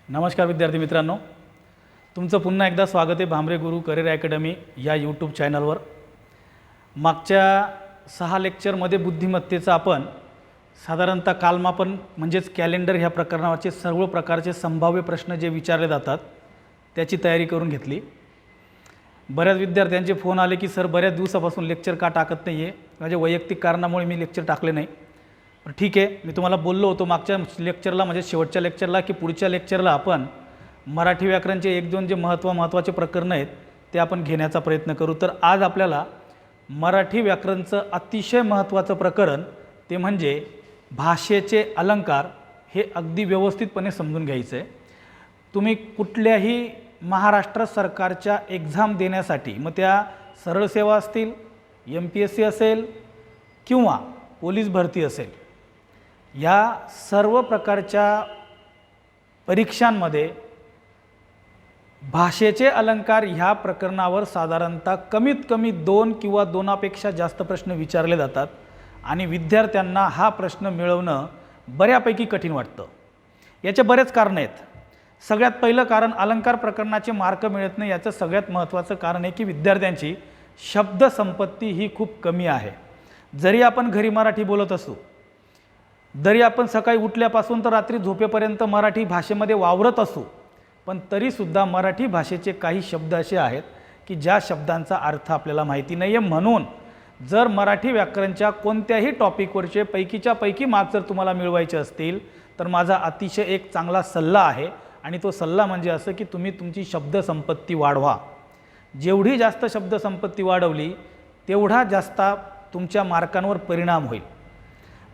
नमस्कार विद्यार्थी मित्रांनो, तुमचं पुन्हा एकदा स्वागत आहे भामरे गुरु करिअर अकॅडमी या यूट्यूब चॅनलवर। मागच्या 6 लेक्चरमध्ये बुद्धिमत्तेचा आपण साधारणतः कालमापन म्हणजेच कॅलेंडर ह्या प्रकरणावरचे सर्व प्रकारचे संभाव्य प्रश्न जे विचारले जातात त्याची तयारी करून घेतली। बऱ्याच विद्यार्थ्यांचे फोन आले की सर बऱ्याच दिवसापासून लेक्चर का टाकत नाही आहे, माझ्या वैयक्तिक कारणामुळे मी लेक्चर टाकले नाही। पण ठीक आहे, मी तुम्हाला बोललो होतो मागच्या लेक्चरला म्हणजे शेवटच्या लेक्चरला की पुढच्या लेक्चरला आपण मराठी व्याकरणचे एक दोन जे महत्त्वाचे प्रकरण आहेत ते आपण घेण्याचा प्रयत्न करू। तर आज आपल्याला मराठी व्याकरणचं अतिशय महत्त्वाचं प्रकरण ते म्हणजे भाषेचे अलंकार हे अगदी व्यवस्थितपणे समजून घ्यायचं आहे। तुम्ही कुठल्याही महाराष्ट्र सरकारच्या एक्झाम देण्यासाठी, मग त्या सरळ सेवा असतील, MPSC असेल किंवा पोलीस भरती असेल, या सर्व प्रकारच्या परीक्षांमध्ये भाषेचे अलंकार ह्या प्रकरणावर साधारणतः कमीत कमी 2 किंवा 2पेक्षा जास्त प्रश्न विचारले जातात आणि विद्यार्थ्यांना हा प्रश्न मिळवणं बऱ्यापैकी कठीण वाटतं। याचे बरेच कारण आहेत। सगळ्यात पहिलं कारण अलंकार प्रकरणाचे मार्क मिळत नाही याचं सगळ्यात महत्त्वाचं कारण आहे की विद्यार्थ्यांची शब्दसंपत्ती ही खूप कमी आहे। जरी आपण घरी मराठी बोलत असू, जरी आपण सकाळी उठल्यापासून तर रात्री झोपेपर्यंत मराठी भाषेमध्ये वावरत असू, पण तरीसुद्धा मराठी भाषेचे काही शब्द असे आहेत की ज्या शब्दांचा अर्थ आपल्याला माहिती नाही आहे। म्हणून जर मराठी व्याकरणच्या कोणत्याही टॉपिकवरचे पैकीच्या पैकी मार्क जर तुम्हाला मिळवायचे असतील तर माझा अतिशय एक चांगला सल्ला आहे आणि तो सल्ला म्हणजे असं की तुम्ही तुमची शब्दसंपत्ती वाढवा। जेवढी जास्त शब्दसंपत्ती वाढवली तेवढा जास्त तुमच्या मार्कांवर परिणाम होईल।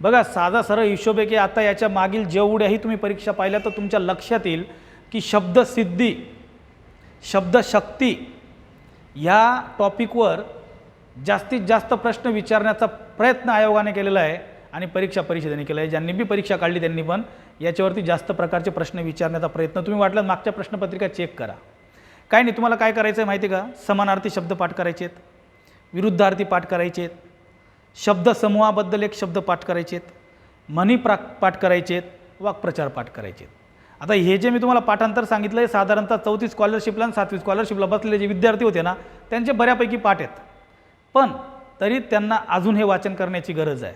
बघा, साधा सरळ हिशोब आहे की आता याच्या मागील जेवढ्याही तुम्ही परीक्षा पाहिल्या तर तुमच्या लक्षात येईल की शब्दसिद्धी, शब्दशक्ती या टॉपिकवर जास्तीत जास्त प्रश्न विचारण्याचा प्रयत्न आयोगाने केलेला आहे आणि परीक्षा परिषदेने केला आहे। ज्यांनी बी परीक्षा काढली त्यांनी पण याच्यावरती जास्त प्रकारचे प्रश्न विचारण्याचा प्रयत्न, तुम्ही वाटलं मागच्या प्रश्नपत्रिका चेक करा। काय नाही, तुम्हाला काय करायचं आहे माहिती आहे का? समानार्थी शब्द पाठ करायचे आहेत, विरुद्धार्थी पाठ करायचे आहेत, शब्दसमूहाबद्दल एक शब्द पाठ करायचे आहेत, म्हणी पाठ करायचे आहेत, वाक्प्रचार पाठ करायचे आहेत। आता हे जे मी तुम्हाला पाठांतर सांगितलं आहे साधारणतः 4थी स्कॉलरशिपला आणि 7वी स्कॉलरशिपला बसलेले जे विद्यार्थी होते ना त्यांचे बऱ्यापैकी पाठ आहेत, पण तरी त्यांना अजून हे वाचन करण्याची गरज आहे।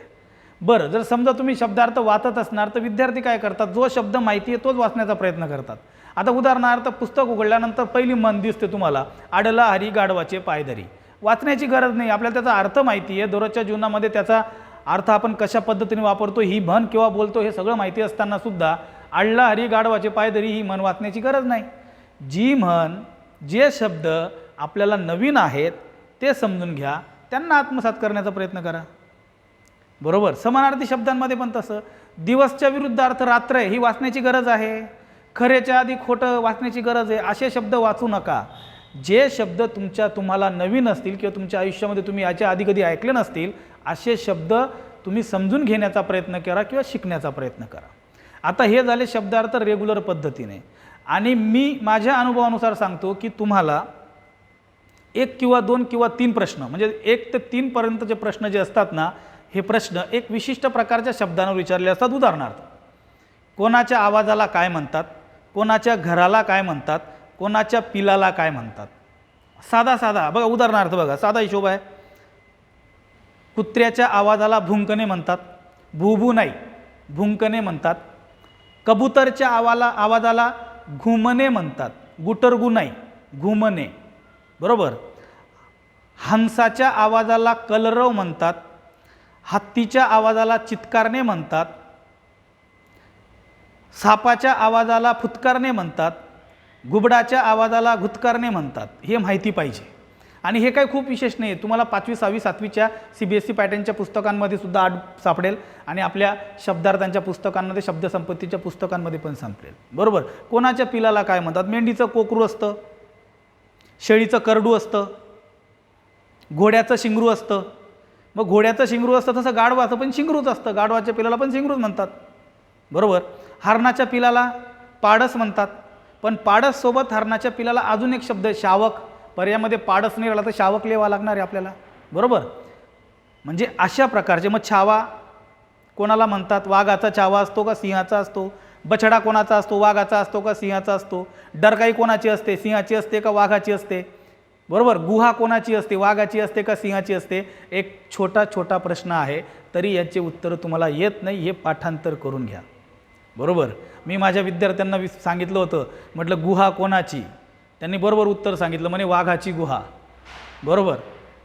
बरं, जर समजा तुम्ही शब्दार्थ वाचत असणार तर विद्यार्थी काय करतात, जो शब्द माहिती आहे तोच वाचण्याचा प्रयत्न करतात। आता उदाहरणार्थ पुस्तक उघडल्यानंतर पहिली म्हण दिसते तुम्हाला, आडला हरी गाढवाचे पायधरी। वाचण्याची गरज नाही, आपल्याला त्याचा अर्थ माहिती आहे, दररोजच्या जीवनामध्ये त्याचा अर्थ आपण कशा पद्धतीने वापरतो, ही म्हण किंवा बोलतो हे सगळं माहिती असताना सुद्धा आडला हरी गाढवाचे पायधरी ही म्हण वाचण्याची गरज नाही। जी म्हण, जे शब्द आपल्याला नवीन आहेत ते समजून घ्या, त्यांना आत्मसात करण्याचा प्रयत्न करा। बरोबर, समानार्थी शब्दांमध्ये पण तसं, दिवसच्या विरुद्ध अर्थ रात्र आहे ही वाचण्याची गरज आहे, खरेच्या आधी खोटं वाचण्याची गरज आहे, असे शब्द वाचू नका। जे शब्द तुम्हाला नवीन असतील किंवा तुमच्या आयुष्यामध्ये तुम्ही याच्या आधी कधी ऐकले नसतील असे शब्द तुम्ही समजून घेण्याचा प्रयत्न करा किंवा शिकण्याचा प्रयत्न करा। आता हे झाले शब्दार्थ रेग्युलर पद्धतीने, आणि मी माझ्या अनुभवानुसार सांगतो की तुम्हाला 1 किंवा 2 किंवा 3 प्रश्न म्हणजे 1 ते 3 पर्यंतचे प्रश्न जे असतात ना, हे प्रश्न एक विशिष्ट प्रकारच्या शब्दांवर विचारले असतात। उदाहरणार्थ, कोणाच्या आवाजाला काय म्हणतात, कोणाच्या घराला काय म्हणतात, कोणाच्या पिलाला काय म्हणतात। साधा बघा, उदाहरणार्थ बघा, साधा हिशोब आहे। कुत्र्याच्या आवाजाला भुंकणे म्हणतात, भूभू नाही भुंकणे म्हणतात। कबूतरच्या आवाजाला घुमणे म्हणतात, गुटरगु नाही घुमणे। बरोबर, हंसाच्या आवाजाला कलरव म्हणतात, हत्तीच्या आवाजाला चित्कारणे म्हणतात, सापाच्या आवाजाला फुत्कारणे म्हणतात, घुबडाच्या आवाजाला घुतकारणे म्हणतात। हे माहिती पाहिजे, आणि हे काही खूप विशेष नाही आहे, तुम्हाला 5वी 6वी 7वीच्या CBSE पॅटर्नच्या पुस्तकांमध्ये सुद्धा सापडेल आणि आपल्या शब्दार्थांच्या पुस्तकांमध्ये, शब्दसंपत्तीच्या पुस्तकांमध्ये पण सापडेल। बरोबर, कोणाच्या पिलाला काय म्हणतात, मेंढीचं कोकरू असतं, शेळीचं करडू असतं, घोड्याचं शिंगरू असतं। मग घोड्याचं शिंगरू असतं तसं गाढवाचं पण शिंगरूच असतं, गाढवाच्या पिलाला पण शिंगरूच म्हणतात। बरोबर, हरणाच्या पिलाला पाडस म्हणतात, पण पाडससोबत हरणाच्या पिलाला अजून एक शब्द आहे शावक, पर्यामध्ये पाडस नाही राहिला तर शावक लिहावा लागणार आहे आपल्याला। बरोबर, म्हणजे अशा प्रकारचे। मग छावा कोणाला म्हणतात, वाघाचा छावा असतो का सिंहाचा असतो, बछडा कोणाचा असतो, वाघाचा असतो का सिंहाचा असतो? डरकाई कोणाची असते, सिंहाची असते का वाघाची असते? बरोबर. गुहा कोणाची असते, वाघाची असते का सिंहाची असते? एक छोटा छोटा प्रश्न आहे, तरी याचे उत्तर तुम्हाला येत नाही, हे पाठांतर करून घ्या. बरोबर. मी माझ्या विद्यार्थ्यांना सांगितलं होतं, म्हटलं गुहा कोणाची? त्यांनी बरोबर उत्तर सांगितलं, म्हणे वाघाची गुहा. बरोबर.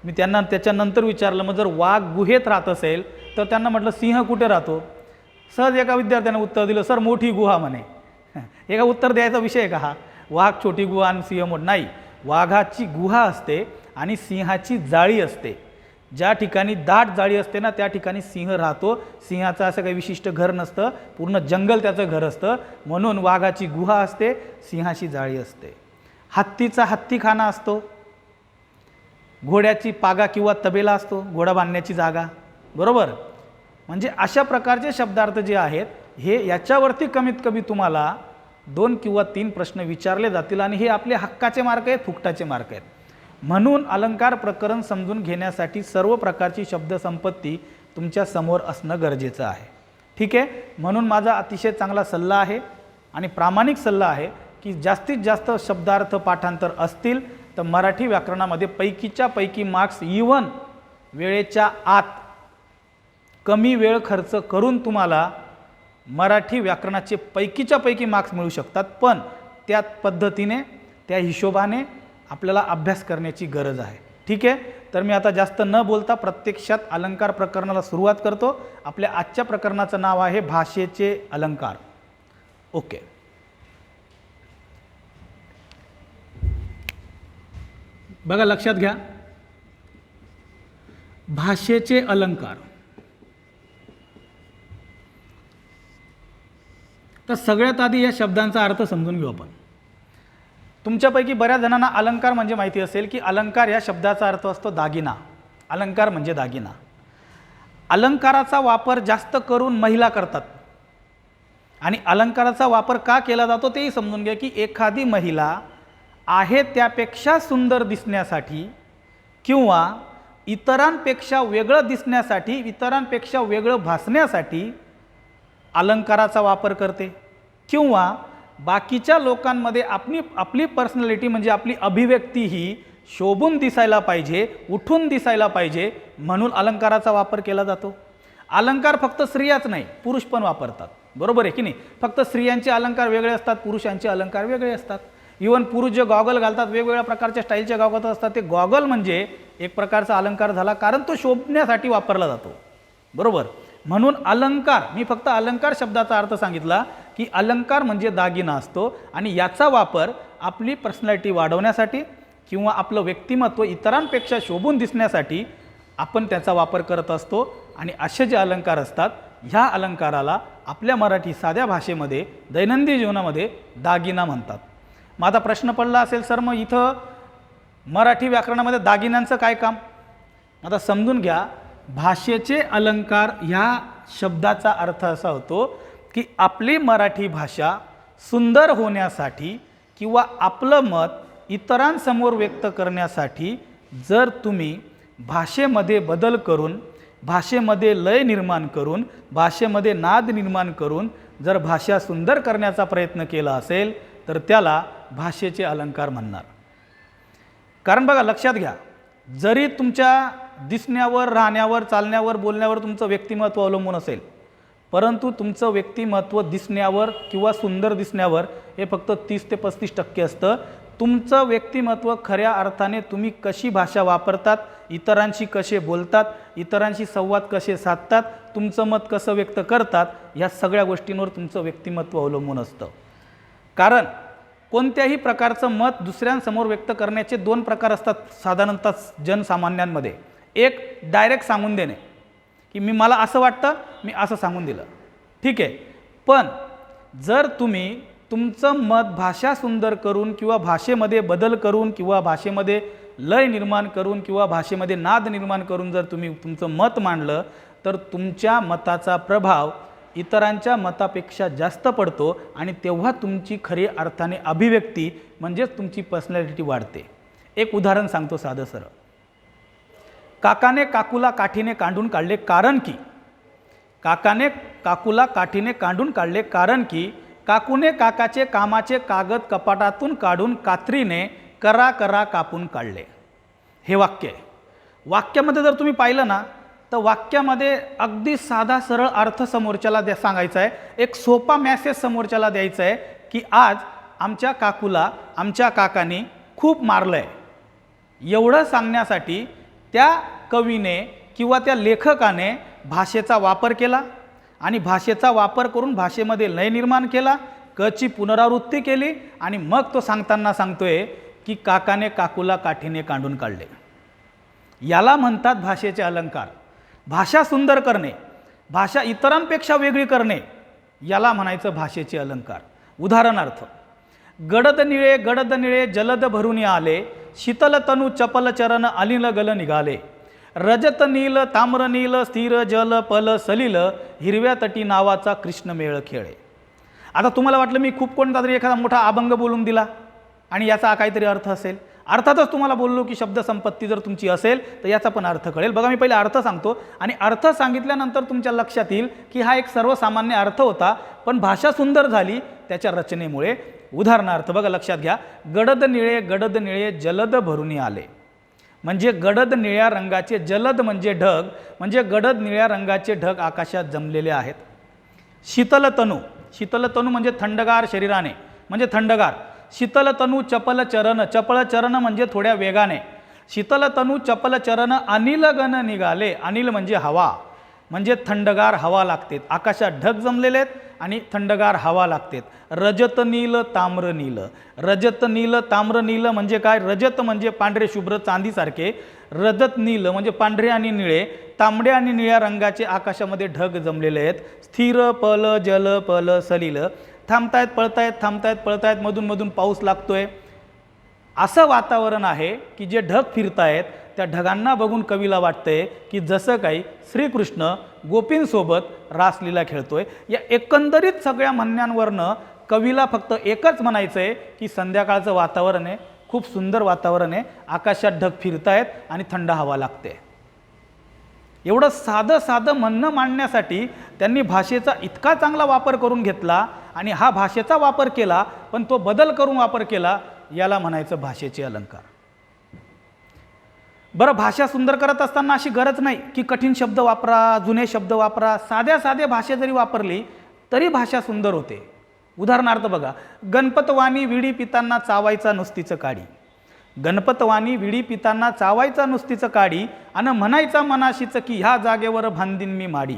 मी त्यांना त्याच्यानंतर विचारलं, मग जर वाघ गुहेत राहत असेल तर त्यांना म्हटलं सिंह कुठे राहतो? सहज एका विद्यार्थ्याने उत्तर दिलं, सर मोठी गुहा म्हणे. एका उत्तर द्यायचा विषय का हा? वाघ छोटी गुहा आणि सिंह मोठ नाही. वाघाची गुहा असते आणि सिंहाची जाळी असते. ज्या ठिकाणी दाट जाळी असते ना त्या ठिकाणी सिंह राहतो. सिंहाचं असं काही विशिष्ट घर नसतं, पूर्ण जंगल त्याचं घर असतं. म्हणून वाघाची गुहा असते, सिंहाची जाळी असते. हत्तीचा हत्तीखाना असतो, घोड्याची पागा किंवा तबेला असतो, घोडा बांधण्याची जागा. बरोबर. म्हणजे अशा प्रकारचे शब्दार्थ जे आहेत हे याच्यावरती कमीत कमी तुम्हाला 2 किंवा 3 प्रश्न विचारले जातील आणि हे आपले हक्काचे मार्क आहेत, फुकटाचे मार्क आहेत. म्हणून अलंकार प्रकरण समजून घेण्यासाठी सर्व प्रकारची शब्दसंपत्ती तुमच्या समोर असणं गरजेचं आहे. ठीक आहे. म्हणून माझा अतिशय चांगला सल्ला आहे आणि प्रामाणिक सल्ला आहे की जास्तीत जास्त शब्दार्थ पाठांतर असतील तर मराठी व्याकरणामध्ये पैकीच्या पैकी मार्क्स इव्हन वेळेच्या आत कमी वेळ खर्च करून तुम्हाला मराठी व्याकरणाचे पैकीच्या पैकी मार्क्स मिळू शकतात. पण त्या पद्धतीने त्या हिशोबाने आपल्याला अभ्यास करण्याची गरज आहे. ठीक आहे. तर मी आता जास्त न बोलता प्रत्यक्षात अलंकार प्रकरणाला सुरुवात करतो. आपल्या आजच्या प्रकरणाचं नाव आहे भाषेचे अलंकार. ओके. बघा, लक्षात घ्या, भाषेचे अलंकार. तर सगळ्यात आधी या शब्दांचा अर्थ समजून घेऊ आपण. तुमच्यापैकी बऱ्याच जणांना अलंकार म्हणजे माहिती असेल की अलंकार या शब्दाचा अर्थ असतो दागिना. अलंकार म्हणजे दागिना. अलंकाराचा वापर जास्त करून महिला करतात आणि अलंकाराचा वापर का केला जातो तेही समजून घ्या की एखादी महिला आहे त्यापेक्षा सुंदर दिसण्यासाठी किंवा इतरांपेक्षा वेगळं दिसण्यासाठी, इतरांपेक्षा वेगळं भासण्यासाठी अलंकाराचा वापर करते किंवा बाकीच्या लोकांमध्ये आपली पर्सनॅलिटी म्हणजे आपली अभिव्यक्ती ही शोभून दिसायला पाहिजे, उठून दिसायला पाहिजे म्हणून अलंकाराचा वापर केला जातो. अलंकार फक्त स्त्रियाच नाही, पुरुष पण वापरतात. बरोबर आहे की नाही? फक्त स्त्रियांचे अलंकार वेगळे असतात, पुरुषांचे अलंकार वेगळे असतात. इवन पुरुष जे गॉगल घालतात, वेगवेगळ्या प्रकारच्या स्टाईलचे गॉगल असतात, ते गॉगल म्हणजे एक प्रकारचा अलंकार झाला, कारण तो शोभण्यासाठी वापरला जातो. बरोबर. म्हणून अलंकार, मी फक्त अलंकार शब्दाचा अर्थ सांगितला की अलंकार म्हणजे दागिना असतो आणि याचा वापर आपली पर्सनॅलिटी वाढवण्यासाठी किंवा आपलं व्यक्तिमत्व इतरांपेक्षा शोभून दिसण्यासाठी आपण त्याचा वापर करत असतो. आणि असे जे अलंकार असतात ह्या अलंकाराला आपल्या मराठी साध्या भाषेमध्ये दैनंदिन जीवनामध्ये दागिना म्हणतात. मग आता प्रश्न पडला असेल, सर मग इथं मराठी व्याकरणामध्ये दागिन्यांचं काय काम? आता समजून घ्या, भाषेचे अलंकार ह्या शब्दाचा अर्थ असा होतो की आपली मराठी भाषा सुंदर होण्यासाठी किंवा आपलं मत इतरांसमोर व्यक्त करण्यासाठी जर तुम्ही भाषेमध्ये बदल करून, भाषेमध्ये लय निर्माण करून, भाषेमध्ये नाद निर्माण करून जर भाषा सुंदर करण्याचा प्रयत्न केला असेल तर त्याला भाषेचे अलंकार म्हणणार. कारण बघा, लक्षात घ्या, जरी तुमच्या दिसण्यावर, राहण्यावर, चालण्यावर, बोलण्यावर तुमचं व्यक्तिमत्व अवलंबून असेल, परंतु तुमचं व्यक्तिमत्व दिसण्यावर किंवा सुंदर दिसण्यावर हे फक्त 30 ते 35% असतं. तुमचं व्यक्तिमत्व खऱ्या अर्थाने तुम्ही कशी भाषा वापरतात, इतरांशी कसे बोलतात, इतरांशी संवाद कसे साधतात, तुमचं मत कसं व्यक्त करतात, या सगळ्या गोष्टींवर तुमचं व्यक्तिमत्व अवलंबून असतं. कारण कोणत्याही प्रकारचं मत दुसऱ्यांसमोर व्यक्त करण्याचे 2 प्रकार असतात साधारणतः जनसामान्यांमध्ये. एक, डायरेक्ट सांगून देणे की मला असं वाटतं, मी असं सांगून दिलं. ठीक आहे. पण जर तुम्ही तुमचं मत भाषा सुंदर करून किंवा भाषेमध्ये बदल करून किंवा भाषेमध्ये लय निर्माण करून किंवा भाषेमध्ये नाद निर्माण करून जर तुम्ही तुमचं मत मांडलं तर तुमच्या मताचा प्रभाव इतरांच्या मतापेक्षा जास्त पडतो आणि तेव्हा तुमची खरी अर्थाने अभिव्यक्ती म्हणजेच तुमची पर्सनॅलिटी वाढते. एक उदाहरण सांगतो साधं सरळ. काकाने काकूला काठीने काढून काढले कारण की, काकाने काकूला काठीने काढून काढले कारण की काकूने काकाचे कामाचे कागद कपाटातून काढून कात्रीने करा करा कापून काढले. हे वाक्य आहे. वाक्यामध्ये जर तुम्ही पाहिलं ना तर वाक्यामध्ये अगदी साधा सरळ अर्थ समोरच्याला सांगायचा आहे. एक सोपा मॅसेज समोरच्याला द्यायचा आहे की आज आमच्या काकूला आमच्या काकाने खूप मारलं आहे. एवढं सांगण्यासाठी त्या कवीने किंवा त्या लेखकाने भाषेचा वापर केला आणि भाषेचा वापर करून भाषेमध्ये लय निर्माण केला, कची पुनरावृत्ती केली आणि मग तो सांगताना सांगतोय की काकाने काकूला काठीने काढून काढले. याला म्हणतात भाषेचे अलंकार. भाषा सुंदर करणे, भाषा इतरांपेक्षा वेगळी करणे, याला म्हणायचं भाषेचे अलंकार. उदाहरणार्थ, गडद निळे जलद भरून आले, शीतल तनु चपल चरण अलिल गल निघाले, रजत नील ताम्र नील स्थिर जल पल सलिल, हिरव्या तटी नावाचा कृष्ण मेळ खेळे. आता तुम्हाला वाटलं मी खूप कोणता तरी एखादा मोठा अभंग बोलून दिला आणि याचा काहीतरी अर्थ असेल. अर्थातच तुम्हाला बोललो की शब्दसंपत्ती जर तुमची असेल तर याचा पण अर्थ कळेल. बघा, मी पहिले अर्थ सांगतो आणि अर्थ सांगितल्यानंतर तुमच्या लक्षात येईल की हा एक सर्वसामान्य अर्थ होता, पण भाषा सुंदर झाली त्याच्या रचनेमुळे. उदाहरणार्थ बघा, लक्षात घ्या. गडद निळे जलद भरून आले, म्हणजे गडद निळ्या रंगाचे, जलद म्हणजे ढग, म्हणजे गडद निळ्या रंगाचे ढग आकाशात जमलेले आहेत. शीतल तनु म्हणजे थंडगार शरीराने, म्हणजे थंडगार. शीतल तनु चपल चरण म्हणजे थोड्या वेगाने. शीतल तनु चपल चरण अनिल गण निघाले, अनिल म्हणजे हवा, म्हणजे थंडगार हवा लागते. आकाशात ढग जमलेले आहेत आणि थंडगार हवा लागते. रजत नील ताम्र नील म्हणजे काय? रजत म्हणजे पांढरे शुभ्र चांदीसारखे, रजत नील म्हणजे पांढरे आणि निळे, तांबड्या आणि निळ्या रंगाचे आकाशामध्ये ढग जमलेले आहेत. स्थिर पल जल पल सलिल, थांबतायत पळतायत, मधून मधून पाऊस लागतोय. असं वातावरण आहे की जे ढग फिरतायत त्या ढगांना बघून कवीला वाटतंय की जसं काही श्रीकृष्ण गोपींसोबत रासलीला खेळतोय. या एकंदरीत सगळ्या म्हणण्यांवरनं कवीला फक्त एकच म्हणायचं आहे की संध्याकाळचं वातावरण आहे, खूप सुंदर वातावरण आहे, आकाशात ढग फिरतायत आणि थंड हवा लागते. एवढं साधं म्हणणं मांडण्यासाठी त्यांनी भाषेचा इतका चांगला वापर करून घेतला आणि हा भाषेचा वापर केला पण तो बदल करून वापर केला, याला म्हणायचं भाषेचे अलंकार. बरं, भाषा सुंदर करत असताना अशी गरज नाही की कठीण शब्द वापरा, जुने शब्द वापरा. साध्या भाषा जरी वापरली तरी भाषा सुंदर होते. उदाहरणार्थ बघा, गणपतवाणी विडी पितांना चावायचा नुसतीचं काडी, गणपतवाणी विडी पितांना चावायचा नुसतीचं काडी, आणि म्हणायचा मनाशीच की ह्या जागेवर भांदीन मी माडी,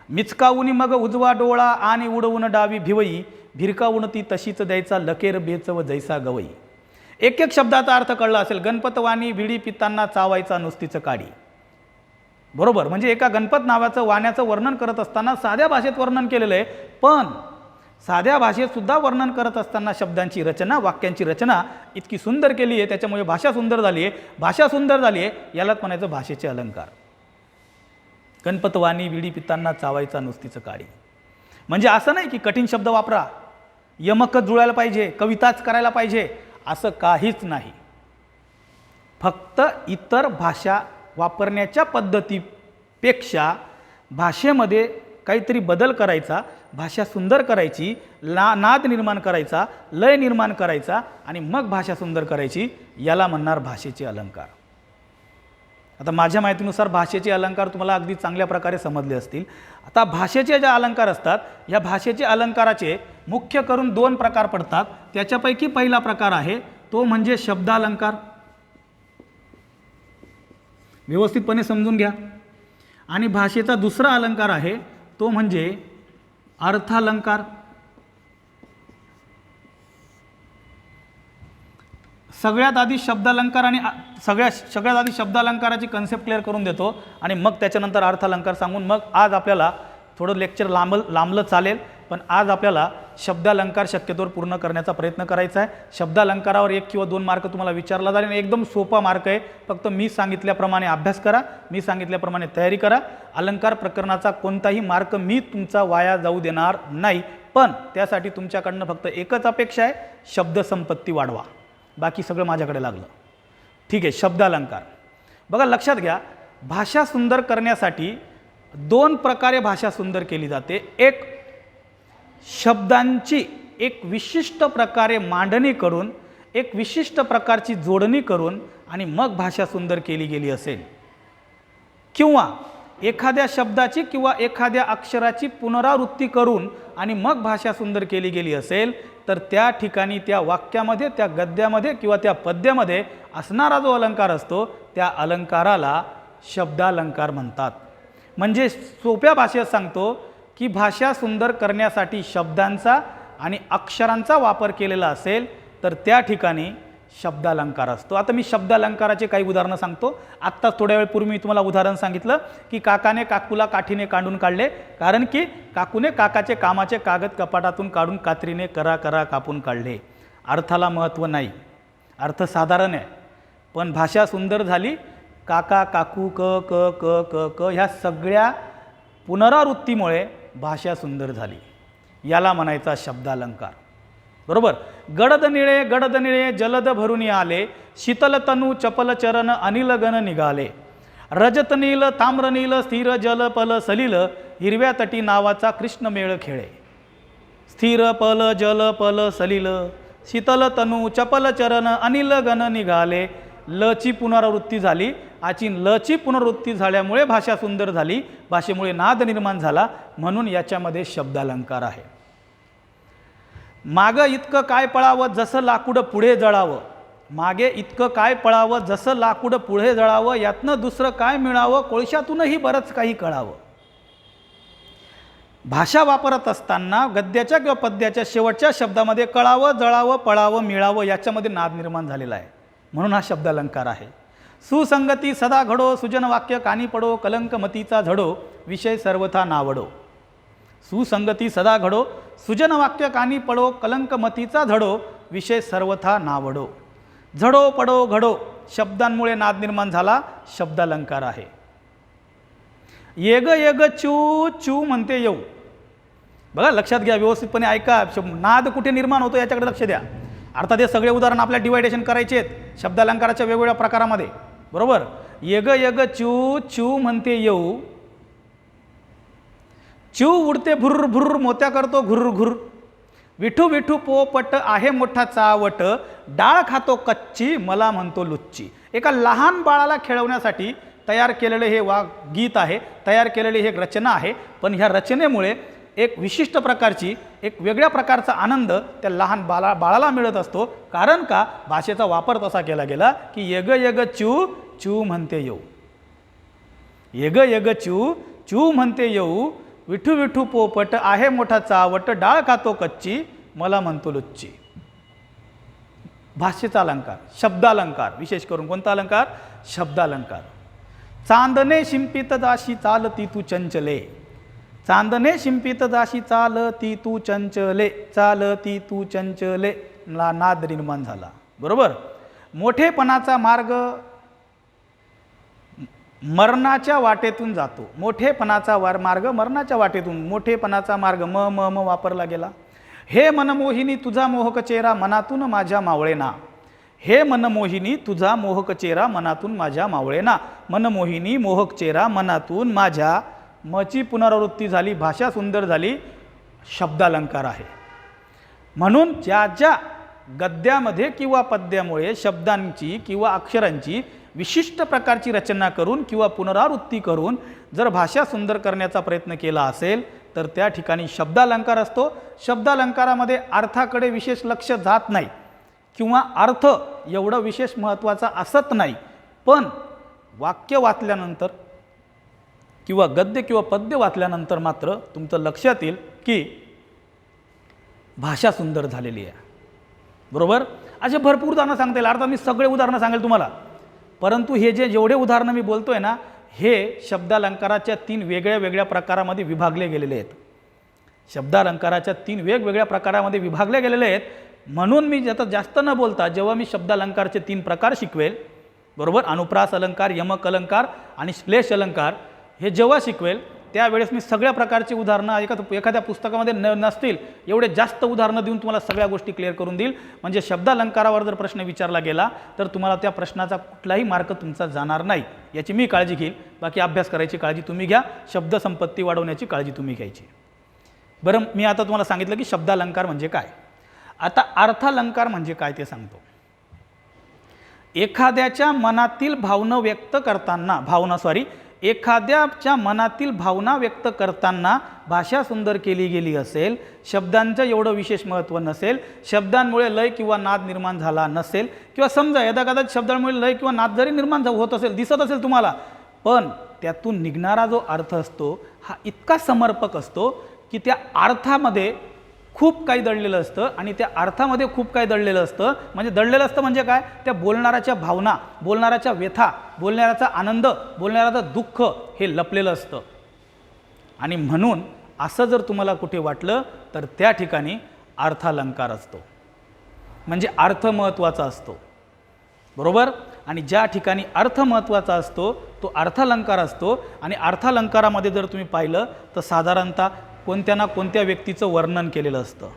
मिचकावून मग उजवा डोळा आणि उडवून डावी भिवई, भिरकावून ती तशीच द्यायचा लकेर बेचव जैसा गवई. एक शब्दाचा अर्थ कळला असेल. गणपतवाणी विडी पितांना चावायचा नुसतीचं काडी, बरोबर, म्हणजे एका गणपत नावाचं वाण्याचं वर्णन करत असताना साध्या भाषेत वर्णन केलेलं आहे, पण साध्या भाषेत सुद्धा वर्णन करत असताना शब्दांची रचना, वाक्यांची रचना इतकी सुंदर केली आहे, त्याच्यामुळे भाषा सुंदर झाली आहे. भाषा सुंदर झाली आहे यालाच म्हणायचं भाषेचे अलंकार. गणपतवाणी विडी पितांना चावायचा नुसतीचं काडी, म्हणजे असं नाही की कठीण शब्द वापरा, यमकच जुळायला पाहिजे, कविताच करायला पाहिजे, असं काहीच नाही. फक्त इतर भाषा वापरण्याच्या पद्धतीपेक्षा भाषेमध्ये काहीतरी बदल करायचा, भाषा सुंदर करायची, नाद निर्माण करायचा, लय निर्माण करायचा आणि मग भाषा सुंदर करायची, याला म्हणणार भाषेचे अलंकार. आता माझ्या माहितीनुसार भाषेचे अलंकार तुम्हाला अगदी चांगल्या प्रकारे समजले असतील. आता भाषेचे जे अलंकार असतात, या भाषेचे अलंकाराचे मुख्य करून 2 प्रकार पडतात. त्याच्यापैकी पहिला प्रकार आहे तो म्हणजे शब्दालंकार. व्यवस्थितपणे समजून घ्या. आणि भाषेचा दुसरा अलंकार आहे तो म्हणजे अर्थालंकार. सगळ्यात आधी शब्दालंकार आणि सगळ्यात आधी शब्दालंकाराची कन्सेप्ट क्लिअर करून देतो आणि मग त्याच्यानंतर अर्थालंकार सांगून मग आज आपल्याला थोडं लेक्चर लांबलं चालेल, पण आज आपल्याला शब्दालंकार शक्यतोवर पूर्ण करण्याचा प्रयत्न करायचा आहे. शब्दालंकारावर 1 किंवा 2 मार्क तुम्हाला विचारला जाईल. एकदम सोपा मार्क आहे. फक्त मी सांगितल्याप्रमाणे अभ्यास करा, मी सांगितल्याप्रमाणे तयारी करा. अलंकार प्रकरणाचा कोणताही मार्क मी तुमचा वाया जाऊ देणार नाही, पण त्यासाठी तुमच्याकडनं फक्त एकच अपेक्षा आहे, शब्दसंपत्ती वाढवा. बाकी सगळं माझ्याकडे लागलं. ठीक आहे. शब्दालंकार बघा, लक्षात घ्या. भाषा सुंदर करण्यासाठी 2 प्रकारे भाषा सुंदर केली जाते. एक, शब्दांची एक विशिष्ट प्रकारे मांडणी करून, एक विशिष्ट प्रकारची जोडणी करून आणि मग भाषा सुंदर केली गेली असेल, किंवा एखाद्या शब्दाची किंवा एखाद्या अक्षराची पुनरावृत्ती करून आणि मग भाषा सुंदर केली गेली असेल, तर त्या ठिकाणी त्या वाक्यामध्ये, त्या गद्यामध्ये किंवा त्या पद्यामध्ये असणारा जो अलंकार असतो त्या अलंकाराला शब्दालंकार म्हणतात. म्हणजे सोप्या भाषेत सांगतो की भाषा सुंदर करण्यासाठी शब्दांचा आणि अक्षरांचा वापर केलेला असेल तर त्या ठिकाणी शब्दालंकार असतो. आता मी शब्दालंकाराचे काही उदाहरणं सांगतो. आत्ता थोड्या वेळ पूर्वी मी तुम्हाला उदाहरण सांगितलं की काकाने काकूला काठीने काढून काढले, कारण की काकूने काकाचे कामाचे कागद कपाटातून काढून कात्रीने करा करा कापून काढले. अर्थाला महत्त्व नाही, अर्थ साधारण आहे, पण भाषा सुंदर झाली. काका काकू क क क क क ह्या सगळ्या पुनरावृत्तीमुळे भाषा सुंदर झाली. याला म्हणायचा शब्दालंकार. बरोबर. गडद निळे जलद भरून आले, शीतल तनू चपल चरण अनिल गण निघाले. रजतनील ताम्रनील स्थिर जल पल सलील, हिरव्या तटी नावाचा कृष्ण मेळ खेळे. स्थिर पल जल पल सलील, शीतल तनू चपल चरण अनिल गण निघाले. लची पुनरावृत्ती झाली. आची लची पुनरावृत्ती झाल्यामुळे भाषा सुंदर झाली, भाषेमुळे नाद निर्माण झाला, म्हणून याच्यामध्ये शब्दालंकार आहे. मागं इतकं काय पळावं जसं लाकूड पुढे जळावं, मागे इतकं काय पळावं जसं लाकूड पुढे जळावं, यातनं दुसरं काय मिळावं, कोळशातूनही बरंच काही कळावं. भाषा वापरत असताना गद्याच्या किंवा पद्याच्या शेवटच्या शब्दामध्ये कळावं, जळावं, पळावं, मिळावं याच्यामध्ये नाद निर्माण झालेला आहे, म्हणून हा शब्दालंकार आहे. सुसंगती सदा घडो, सुजन वाक्य कानी पडो, कलंक मतीचा झडो, विषय सर्वथा नावडो. सुसंगती सदा घडो, सुजन वाक्य कानी पडो, कलंक मतीचा झडो, विषय सर्वथा नावडो. झडो पडो घडो शब्दांमुळे नाद निर्माण झाला, शब्दालंकार आहे. येग येग चू चू म्हणते येऊ. बघा, लक्षात घ्या, व्यवस्थितपणे ऐका. नाद कुठे निर्माण होतो याच्याकडे लक्ष द्या. अर्थात हे सगळे उदाहरण आपल्याला डिवायडेशन करायचे आहेत शब्दालंकाराच्या वेगवेगळ्या प्रकारामध्ये. बरोबर. येग येग चू चू म्हणते येऊ, चू उडते भुर्र भुर्र, मोत्या करतो घुर्र घुर्र. विठू विठू पोपट आहे मोठा चावट, डाळ खातो कच्ची मला म्हणतो लुच्ची. एका लहान बाळाला खेळवण्यासाठी तयार केलेले हे गीत आहे, तयार केलेली हे रचना आहे. पण ह्या रचनेमुळे एक विशिष्ट प्रकारची, एक वेगळ्या प्रकारचा आनंद त्या लहान बाळाला मिळत असतो. कारण का? भाषेचा वापर तसा केला गेला की येग येग चू चू म्हणते येऊ. येग येग चू चू म्हणते येऊ, विठू विठू पोपट आहे मोठा चावट, डाळ खातो कच्ची मला म्हणतो लुच्ची. भाषेचा अलंकार, शब्दालंकार. विशेष करून कोणता अलंकार? शब्दालंकार. चांदणे शिंपित दाशी चालती तू चंचले, चांदणे शिंपित दाशी चालती तू चंचले, चालती तू चंचले, नाद निर्माण झाला. बरोबर. मोठेपणाचा मार्ग मरणाच्या वाटेतून जातो, मोठेपणाचा मार्ग मरणाच्या वाटेतून, मोठेपणाचा मार्ग म म म वापरला गेला. हे मनमोहिनी तुझा मोहक चेहरा मनातून माझ्या मावळेना, हे मनमोहिनी तुझा मोहक चेहरा मनातून माझ्या मावळेना. मनमोहिनी मोहक चेहरा मनातून माझ्या, मची पुनरावृत्ती झाली, भाषा सुंदर झाली, शब्दालंकार आहे. म्हणून ज्या ज्या गद्यामध्ये किंवा पद्यामुळे शब्दांची किंवा अक्षरांची विशिष्ट प्रकारची रचना करून किंवा पुनरावृत्ती करून जर भाषा सुंदर करण्याचा प्रयत्न केला असेल तर त्या ठिकाणी शब्दालंकार असतो. शब्दालंकारामध्ये अर्थाकडे विशेष लक्ष जात नाही किंवा अर्थ एवढं विशेष महत्त्वाचा असत नाही, पण वाक्य वाचल्यानंतर किंवा गद्य किंवा पद्य वाचल्यानंतर मात्र तुमचं लक्षात येईल की भाषा सुंदर झालेली आहे. बरोबर. असे भरपूर उदाहरणं सांगता येईल. अर्थात मी सगळे उदाहरणं सांगेल तुम्हाला, परंतु हे जेवढे उदाहरणं मी बोलतोय ना, हे शब्दालंकाराच्या 3 वेगळ्या वेगळ्या प्रकारामध्ये विभागले गेलेले आहेत. शब्दालंकाराच्या 3 वेगवेगळ्या प्रकारामध्ये विभागले गेलेले आहेत. म्हणून मी जास्त न बोलता जेव्हा मी शब्दालंकारचे 3 प्रकार शिकवेल, बरोबर, अनुप्रास अलंकार, यमक अलंकार आणि श्लेष अलंकार, हे जेव्हा शिकवेल त्यावेळेस मी सगळ्या प्रकारची उदाहरणं एखाद्या पुस्तकामध्ये नसतील एवढे जास्त उदाहरणं देऊन तुम्हाला सगळ्या गोष्टी क्लिअर करून देईल. म्हणजे शब्दालंकारावर जर प्रश्न विचारला गेला तर तुम्हाला त्या प्रश्नाचा कुठलाही मार्क तुमचा जाणार नाही, याची मी काळजी घेईल. बाकी अभ्यास करायची काळजी तुम्ही घ्या, शब्दसंपत्ती वाढवण्याची काळजी तुम्ही घ्यायची. बरं, मी आता तुम्हाला सांगितलं की शब्दालंकार म्हणजे काय. आता अर्थालंकार म्हणजे काय ते सांगतो. एखाद्याच्या मनातील भावना व्यक्त करताना भाषा सुंदर केली गेली असेल, शब्दांचं एवढं विशेष महत्त्व नसेल, शब्दांमुळे लय किंवा नाद निर्माण झाला नसेल, किंवा समजा यदाकदाचित शब्दांमुळे लय किंवा नाद जरी निर्माण होत असेल, दिसत असेल तुम्हाला, पण त्यातून निघणारा जो अर्थ असतो हा इतका समर्पक असतो की त्या अर्थामध्ये खूप काही दडलेलं असतं. आणि त्या अर्थामध्ये खूप काही दडलेलं असतं. म्हणजे काय, त्या बोलणाऱ्याच्या भावना, बोलणाऱ्याच्या व्यथा, बोलणाऱ्याचा आनंद, बोलणाऱ्याचं दुःख हे लपलेलं असतं. आणि म्हणून असं जर तुम्हाला कुठे वाटलं तर त्या ठिकाणी अर्थालंकार असतो, म्हणजे अर्थ महत्त्वाचा असतो. बरोबर. आणि ज्या ठिकाणी अर्थ महत्त्वाचा असतो तो अर्थालंकार असतो. आणि अर्थालंकारामध्ये जर तुम्ही पाहिलं तर साधारणतः कोणत्या ना कोणत्या व्यक्तीचं वर्णन केलेलं असतं.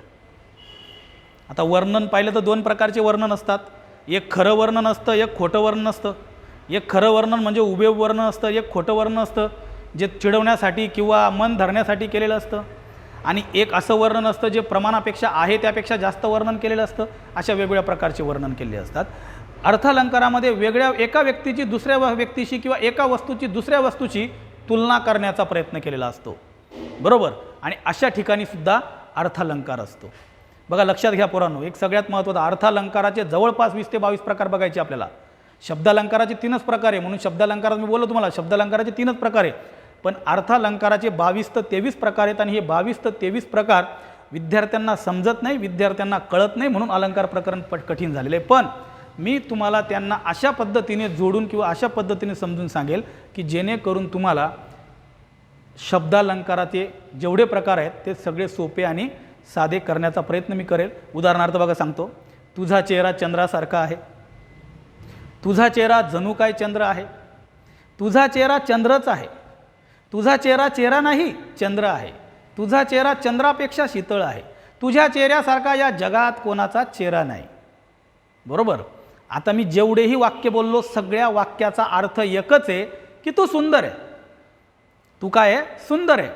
आता वर्णन पाहिलं तर दोन प्रकारचे वर्णन असतात. एक खरं वर्णन असतं, एक खोटं वर्णन असतं. एक खरं वर्णन म्हणजे उभेउब वर्णन असतं, एक खोटं वर्णन असतं जे चिडवण्यासाठी किंवा मन धरण्यासाठी केलेलं असतं. आणि एक असं वर्णन असतं जे प्रमाणापेक्षा आहे त्यापेक्षा जास्त वर्णन केलेलं असतं. अशा वेगवेगळ्या प्रकारचे वर्णन केलेले असतात. अर्थालंकारामध्ये एका व्यक्तीची दुसऱ्या व्यक्तीशी किंवा एका वस्तूची दुसऱ्या वस्तूची तुलना करण्याचा प्रयत्न केलेला असतो. बरोबर. आणि अशा ठिकाणी सुद्धा अर्थालंकार असतो. बघा, लक्षात घ्या पोरांनो, एक सगळ्यात महत्त्वाचा, अर्थालंकाराचे जवळपास 20 ते 22 प्रकार बघायचे आपल्याला. शब्दालंकाराचे 3च प्रकार आहे, म्हणून शब्दालंकारात मी बोललो तुम्हाला, शब्दालंकाराचे 3च प्रकार आहे. पण अर्थालंकाराचे 22 ते 23 प्रकार आहेत. आणि हे 22 ते 23 प्रकार विद्यार्थ्यांना समजत नाही, विद्यार्थ्यांना कळत नाही, म्हणून अलंकार प्रकरण कठीण झालेले आहे. पण मी तुम्हाला त्यांना अशा पद्धतीने जोडून किंवा अशा पद्धतीने समजून सांगेल की जेणेकरून तुम्हाला शब्दालंकाराचे जेवढे प्रकार आहेत ते सगळे सोपे आणि साधे करण्याचा प्रयत्न मी करेल. उदाहरणार्थ बघा सांगतो, तुझा चेहरा चंद्रासारखा आहे. तुझा चेहरा जणू काय चंद्र आहे. तुझा चेहरा चंद्रच आहे. तुझा चेहरा चेहरा नाही, चंद्र आहे. तुझा चेहरा चंद्रापेक्षा शीतळ आहे. तुझ्या चेहऱ्यासारखा या जगात कोणाचा चेहरा नाही. बरोबर. आता मी जेवढेही वाक्य बोललो सगळ्या वाक्याचा अर्थ एकच आहे की तू सुंदर आहे. तू काय आहे, सुंदर आहे.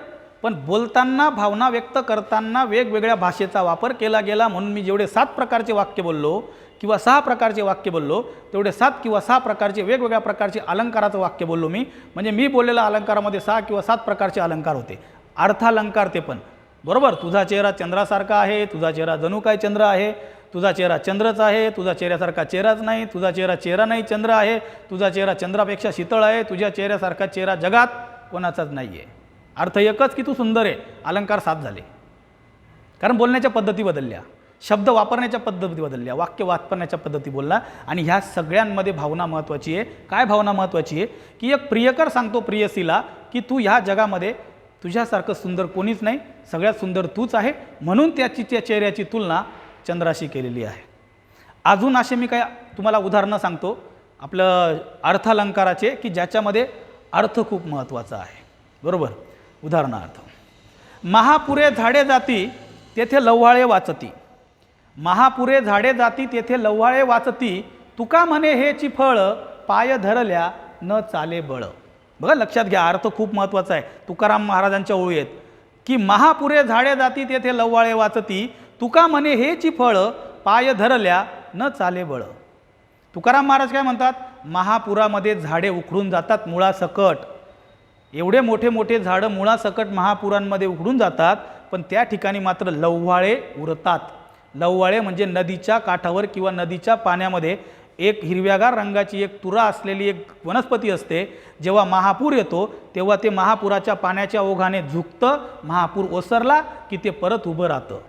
पण बोलताना, भावना व्यक्त करताना वेगवेगळ्या भाषेचा वापर केला गेला. म्हणून मी जेवढे 7 प्रकारचे वाक्य बोललो किंवा 6 प्रकारचे वाक्य बोललो तेवढे 7 किंवा 6 प्रकारचे वेगवेगळ्या प्रकारचे अलंकाराचं वाक्य बोललो मी. म्हणजे मी बोललेल्या अलंकारामध्ये 6 किंवा 7 प्रकारचे अलंकार होते, अर्थालंकार ते पण. बरोबर. तुझा चेहरा चंद्रासारखा आहे, तुझा चेहरा जणू काय चंद्र आहे, तुझा चेहरा चंद्रच आहे, तुझा चेहऱ्यासारखा चेहराच नाही, तुझा चेहरा चेहरा नाही चंद्र आहे, तुझा चेहरा चंद्रापेक्षा शीतळ आहे, तुझ्या चेहऱ्यासारखा चेहरा जगात कोणाचाच नाही आहे. अर्थ एकच की तू सुंदर आहे. अलंकार 7 झाले. कारण बोलण्याच्या पद्धती बदलल्या, शब्द वापरण्याच्या पद्धती बदलल्या, वाक्य वापरण्याच्या पद्धती बोलला. आणि ह्या सगळ्यांमध्ये भावना महत्त्वाची आहे. काय भावना महत्त्वाची आहे की एक प्रियकर सांगतो प्रियसीला की तू ह्या जगामध्ये तुझ्यासारखं सुंदर कोणीच नाही, सगळ्यात सुंदर तूच आहे. म्हणून त्या चेहऱ्याची तुलना चंद्राशी केलेली आहे. अजून असे मी काय तुम्हाला उदाहरणं सांगतो आपलं अर्थालंकाराचे की ज्याच्यामध्ये अर्थ खूप महत्त्वाचा आहे. बरोबर. उदाहरणार्थ, महापुरे झाडे जाती तेथे लव्हाळे वाचती. महापुरे झाडे जाती तेथे लव्हाळे वाचती, तुका म्हणे हेची फळ, पाय धरल्या न चाले बळ. बघा, लक्षात घ्या, अर्थ खूप महत्त्वाचा आहे. तुकाराम महाराजांच्या ओळी आहेत की महापुरे झाडे जाती तेथे लव्हाळे वाचती, तुका म्हणे हेची फळ, पाय धरल्या न चाले बळ. तुकाराम महाराज काय म्हणतात, महापुरामध्ये झाडे उखडून जातात मुळासकट. एवढे मोठे मोठे झाडं मुळासकट महापुरांमध्ये उखडून जातात, पण त्या ठिकाणी मात्र लव्हाळे उरतात. लव्हाळे म्हणजे नदीच्या काठावर किंवा नदीच्या पाण्यामध्ये एक हिरव्यागार रंगाची एक तुरा असलेली एक वनस्पती असते. जेव्हा महापूर येतो तेव्हा ते महापुराच्या पाण्याच्या ओघाने झुकतं. महापूर ओसरला की ते परत उभं राहतं.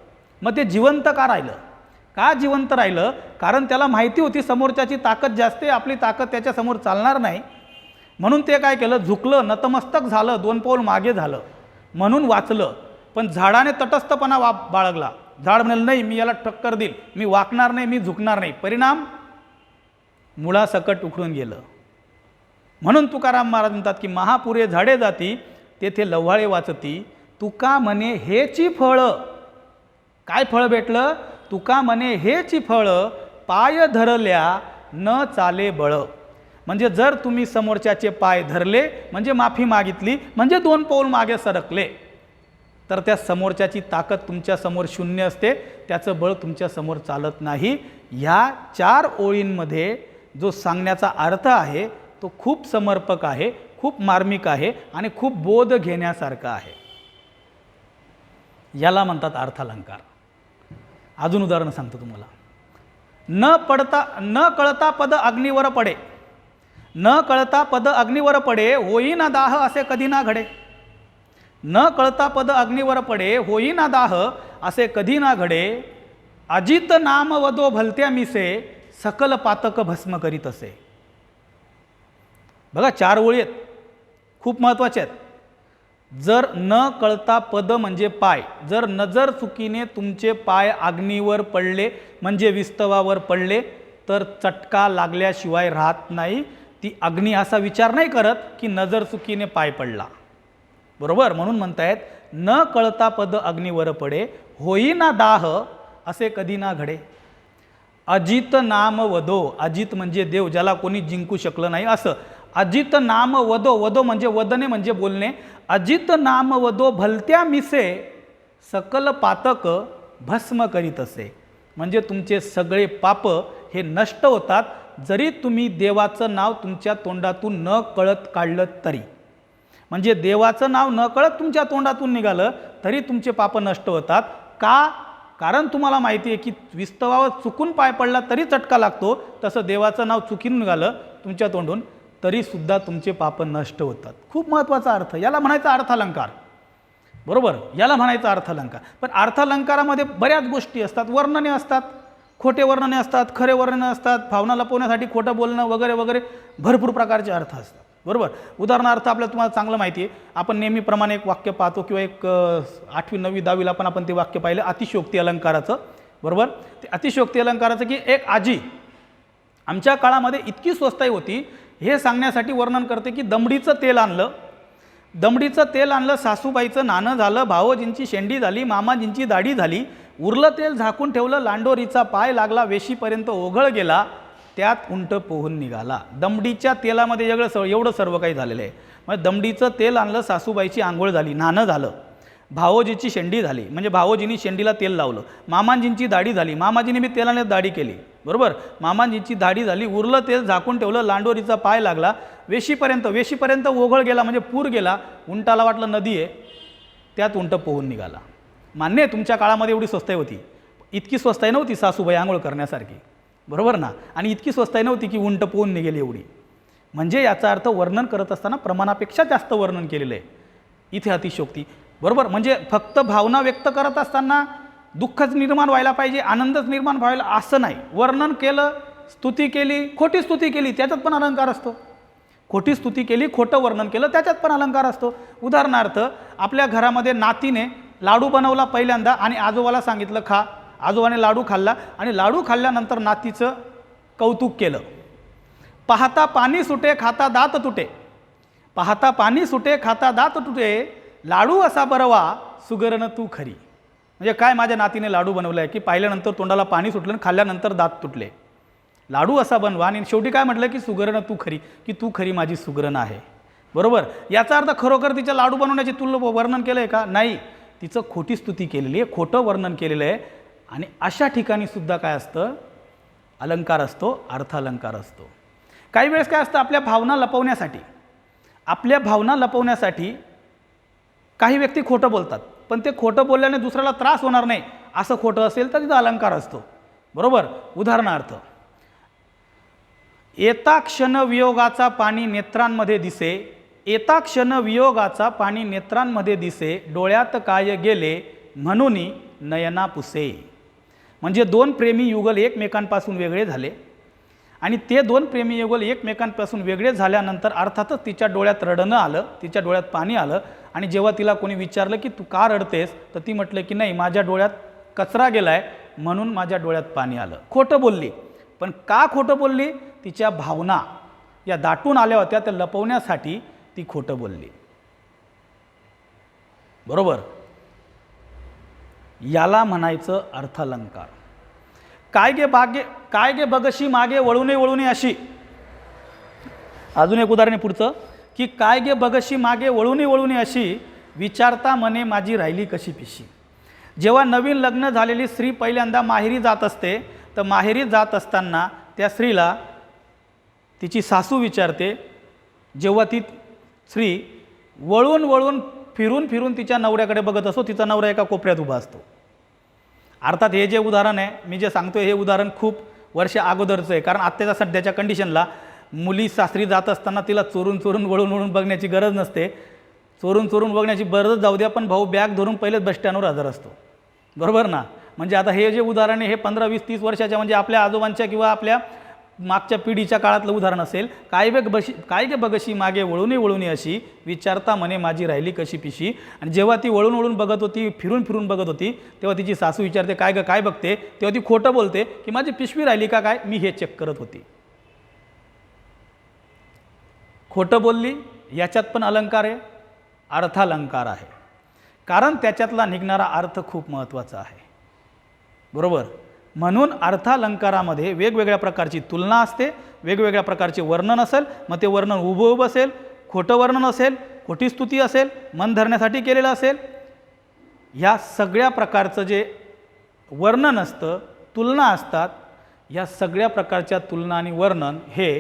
मग ते जिवंत का राहिलं? का जिवंत राहिलं? कारण त्याला माहिती होती समोरच्याची ताकद जास्त आहे, आपली ताकद त्याच्यासमोर चालणार नाही. म्हणून ते काय केलं, झुकलं, नतमस्तक झालं, 2 पाऊल मागे झालं, म्हणून वाचलं. पण झाडाने तटस्थपणा बाळगला. झाड म्हणाल नाही, मी याला टक्कर देईल, मी वाकणार नाही, मी झुकणार नाही. परिणाम मुळासकट उखडून गेलं. म्हणून तुकाराम महाराज म्हणतात की महापुरे झाडे जाती तेथे लव्हाळे वाचती, तुका म्हणे हेची फळं. काय फळ भेटलं? तुका म्हणे हेची फळं, पाय धरल्या न चाले बळ. म्हणजे जर तुम्ही समोरच्याचे पाय धरले म्हणजे माफी मागितली म्हणजे 2 पाऊल मागे सरकले. तर त्या समोरच्याची ताकद तुमच्या समोर शून्य असते, त्याचं बळ तुमच्या समोर चालत नाही. ह्या 4 ओळींमध्ये जो सांगण्याचा अर्थ आहे तो खूप समर्पक आहे, खूप मार्मिक आहे आणि खूप बोध घेण्यासारखा आहे. याला म्हणतात अर्थालंकार. अजून उदाहरण सांगतो तुम्हाला. न कळता पद अग्नीवर पडे, न कळता पद अग्नीवर पडे, होईना दाह असे कधी ना घडे. न कळता पद अग्नीवर पडे, होईना दाह असे कधी ना घडे. अजित नाम वदो भलत्या मिसे, सकल पातक भस्म करीत असे. बघा 4 ओळी आहेत, खूप महत्त्वाच्या आहेत. जर न कळता पद म्हणजे पाय, जर नजर चुकीने तुमचे पाय अग्नीवर पडले म्हणजे विस्तवावर पडले तर चटका लागल्याशिवाय राहत नाही. ती अग्नी असा विचार नाही करत की नजर चुकीने पाय पडला. बरोबर, म्हणून म्हणतायत न कळता पद अग्नीवर पडे, होईना दाह असे कधी ना घडे. अजित नाम वदो, अजित म्हणजे देव, ज्याला कोणी जिंकू शकलं नाही असं. अजित नाम वदो, वदो म्हणजे वदने म्हणजे बोलणे. अजित नाम वदो भलत्या मिसे, सकल पातक भस्म करीत असे. म्हणजे तुमचे सगळे पाप हे नष्ट होतात जरी तुम्ही देवाचं नाव तुमच्या तोंडातून न कळत काढलं तरी. म्हणजे देवाचं नाव न कळत तुमच्या तोंडातून निघालं तरी तुमचे पाप नष्ट होतात. का? कारण तुम्हाला माहिती आहे की विस्तवावर चुकून पाय पडला तरी चटका लागतो, तसं देवाचं नाव चुकीन निघालं तुमच्या तोंडून तरी सुद्धा तुमचे पाप नष्ट होतात. खूप महत्त्वाचा अर्थ, याला म्हणायचा अर्थालंकार. बरोबर, याला म्हणायचा अर्थालंकार. पण अर्थालंकारामध्ये बऱ्याच गोष्टी असतात, वर्णने असतात, खोटे वर्णने असतात, खरे वर्णने असतात, भावना लपवण्यासाठी खोटं बोलणं वगैरे वगैरे भरपूर प्रकारचे अर्थ असतात. बरोबर, उदाहरणार्थ आपल्याला तुम्हाला चांगलं माहिती आहे, आपण नेहमीप्रमाणे एक वाक्य पाहतो किंवा एक 8वी 9वी 10वीला पण आपण ते वाक्य पाहिलं अतिशयोक्ती अलंकाराचं. बरोबर, ते अतिशयोक्ती अलंकाराचं की एक आजी आमच्या काळामध्ये इतकी स्वस्ताई होती हे सांगण्यासाठी वर्णन करते की दमडीचं तेल आणलं, दमडीचं तेल आणलं, सासूबाईचं नाणं झालं, भावोजींची शेंडी झाली, मामाजींची दाढी झाली, उरलं तेल झाकून ठेवलं, लांडोरीचा पाय लागला, वेशीपर्यंत ओघळ गेला, त्यात उंट पोहून निघाला. दमडीच्या तेलामध्ये एवढं सर्व काही झालेलं आहे. म्हणजे दमडीचं तेल आणलं, सासूबाईची आंघोळ झाली, नाणं झालं, भावोजीची शेंडी झाली म्हणजे भावोजींनी शेंडीला तेल लावलं, मामाजींची दाढी झाली, मामाजींनी मी तेलाने दाढी केली. बरोबर, मामाजींची दाढी झाली, उरलं तेल झाकून ठेवलं, लांडोरीचा पाय लागला, वेशीपर्यंत ओघळ गेला म्हणजे पूर गेला, उंटाला वाटलं नदी आहे, त्यात उंट पोहून निघाला. मान्य आहे तुमच्या काळामध्ये एवढी स्वस्ताई होती, इतकी स्वस्ताई नव्हती सासूबाई आंघोळ करण्यासारखी. बरोबर ना, आणि इतकी स्वस्ताई नव्हती की उंट पोहून निघेल एवढी. म्हणजे याचा अर्थ वर्णन करत असताना प्रमाणापेक्षा जास्त वर्णन केलेलं आहे इथे अतिशयोक्ती. बरोबर, म्हणजे फक्त भावना व्यक्त करत असताना दुःखच निर्माण व्हायला पाहिजे, आनंदच निर्माण व्हायला असं नाही. वर्णन केलं, स्तुती केली, खोटी स्तुती केली, त्याच्यात पण अलंकार असतो. खोटी स्तुती केली, खोटं वर्णन केलं, त्याच्यात पण अलंकार असतो. उदाहरणार्थ आपल्या घरामध्ये नातीने लाडू बनवला पहिल्यांदा आणि आजोबाला सांगितलं खा, आजोबाने लाडू खाल्ला आणि लाडू खाल्ल्यानंतर नातीचं कौतुक केलं. पाहता पाणी सुटे खाता दात तुटे, पाहता पाणी सुटे खाता दात तुटे, लाडू असा बरवा सुगरण तू खरी. म्हणजे काय, माझ्या नातीने लाडू बनवला आहे की पाहिल्यानंतर तोंडाला पाणी सुटलं आणि खाल्ल्यानंतर दात तुटले. लाडू असा बनवा आणि शेवटी काय म्हटलं की सुगरण तू खरी, की तू खरी माझी सुगरण आहे. बरोबर, याचा अर्थ खरोखर तिच्या लाडू बनवण्याची वर्णन केलं आहे का? नाही, तिचं खोटी स्तुती केलेली आहे, खोटं वर्णन केलेलं आहे. आणि अशा ठिकाणी सुद्धा काय असतं, अलंकार असतो, अर्थालंकार असतो. काही वेळेस काय असतं, आपल्या भावना लपवण्यासाठी काही व्यक्ती खोटं बोलतात, पण ते खोटं बोलल्याने दुसऱ्याला त्रास होणार नाही असं खोटं असेल तर तिथं अलंकार असतो. बरोबर, उदाहरणार्थ येता क्षण वियोगाचा पाणी नेत्रांमध्ये दिसे, येता क्षण वियोगाचा पाणी नेत्रांमध्ये दिसे, डोळ्यात काय गेले म्हणून नयना पुसे. म्हणजे 2 प्रेमी युगल एकमेकांपासून वेगळे झाले आणि ते 2 प्रेमी युगल एकमेकांपासून वेगळे झाल्यानंतर अर्थातच तिच्या डोळ्यात रडणं आलं, तिच्या डोळ्यात पाणी आलं. आणि जेव्हा तिला कोणी विचारलं की तू का रडतेस, तर ती म्हटलं की नाही, माझ्या डोळ्यात कचरा गेलाय म्हणून माझ्या डोळ्यात पाणी आलं. खोटं बोलली, पण का खोटं बोलली? तिच्या भावना या दाटून आल्या होत्या, त्या लपवण्यासाठी ती खोटं बोलली. बरोबर, याला म्हणायचं अर्थालंकार. काय गे बगशी मागे वळूने अशी. अजून एक उदाहरण आहे पुढचं की काय गे बगशी मागे वळूने अशी, विचारता मने माझी राहिली कशी पिशी. जेव्हा नवीन लग्न झालेली स्त्री पहिल्यांदा माहेरी जात असते, तर माहेरी जात असताना त्या स्त्रीला तिची सासू विचारते. जेव्हा ती स्त्री वळून वळून फिरून फिरून तिच्या नवऱ्याकडे बघत असतो, तिचा नवरा एका कोपऱ्यात उभा असतो. अर्थात हे जे उदाहरण आहे, मी जे सांगतो हे उदाहरण खूप वर्ष अगोदरचं आहे, कारण आत्ताच्या सध्याच्या कंडिशनला मुली सासरी जात असताना तिला चोरून चोरून वळून वळून बघण्याची गरज नसते. चोरून चोरून बघण्याची गरज जाऊ द्या, पण भाऊ बॅग धरून पहिलेच बस स्टँडवर हजर असतो, बरोबर ना. म्हणजे आता हे जे उदाहरण आहे हे 15, 20, 30 वर्षाच्या, म्हणजे आपल्या आजोबांच्या किंवा आपल्या मागच्या पिढीच्या काळातलं उदाहरण असेल. काय गे बगशी मागे वळूनी वळूनी अशी, विचारता मने माझी राहिली कशी पिशी. आणि जेव्हा ती वळून वळून बघत होती, फिरून फिरून बघत होती, तेव्हा तिची सासू विचारते, काय ग काय बघते. तेव्हा ती खोटं बोलते की माझी पिशवी राहिली का काय, मी हे चेक करत होती. खोटं बोलली, याच्यात पण अलंकार आहे, अर्थालंकार आहे, कारण त्याच्यातला निघणारा अर्थ खूप महत्त्वाचा आहे, बरोबर. म्हणून अर्थालंकारामध्ये वेगवेगळ्या प्रकारची तुलना असते, वेगवेगळ्या प्रकारचे वर्णन असेल. मग ते वर्णन उभं उभं असेल, खोटं वर्णन असेल, खोटी स्तुती असेल, मन धरण्यासाठी केलेलं असेल. ह्या सगळ्या प्रकारचं जे वर्णन असतं, तुलना असतात, या सगळ्या प्रकारच्या तुलना आणि वर्णन हे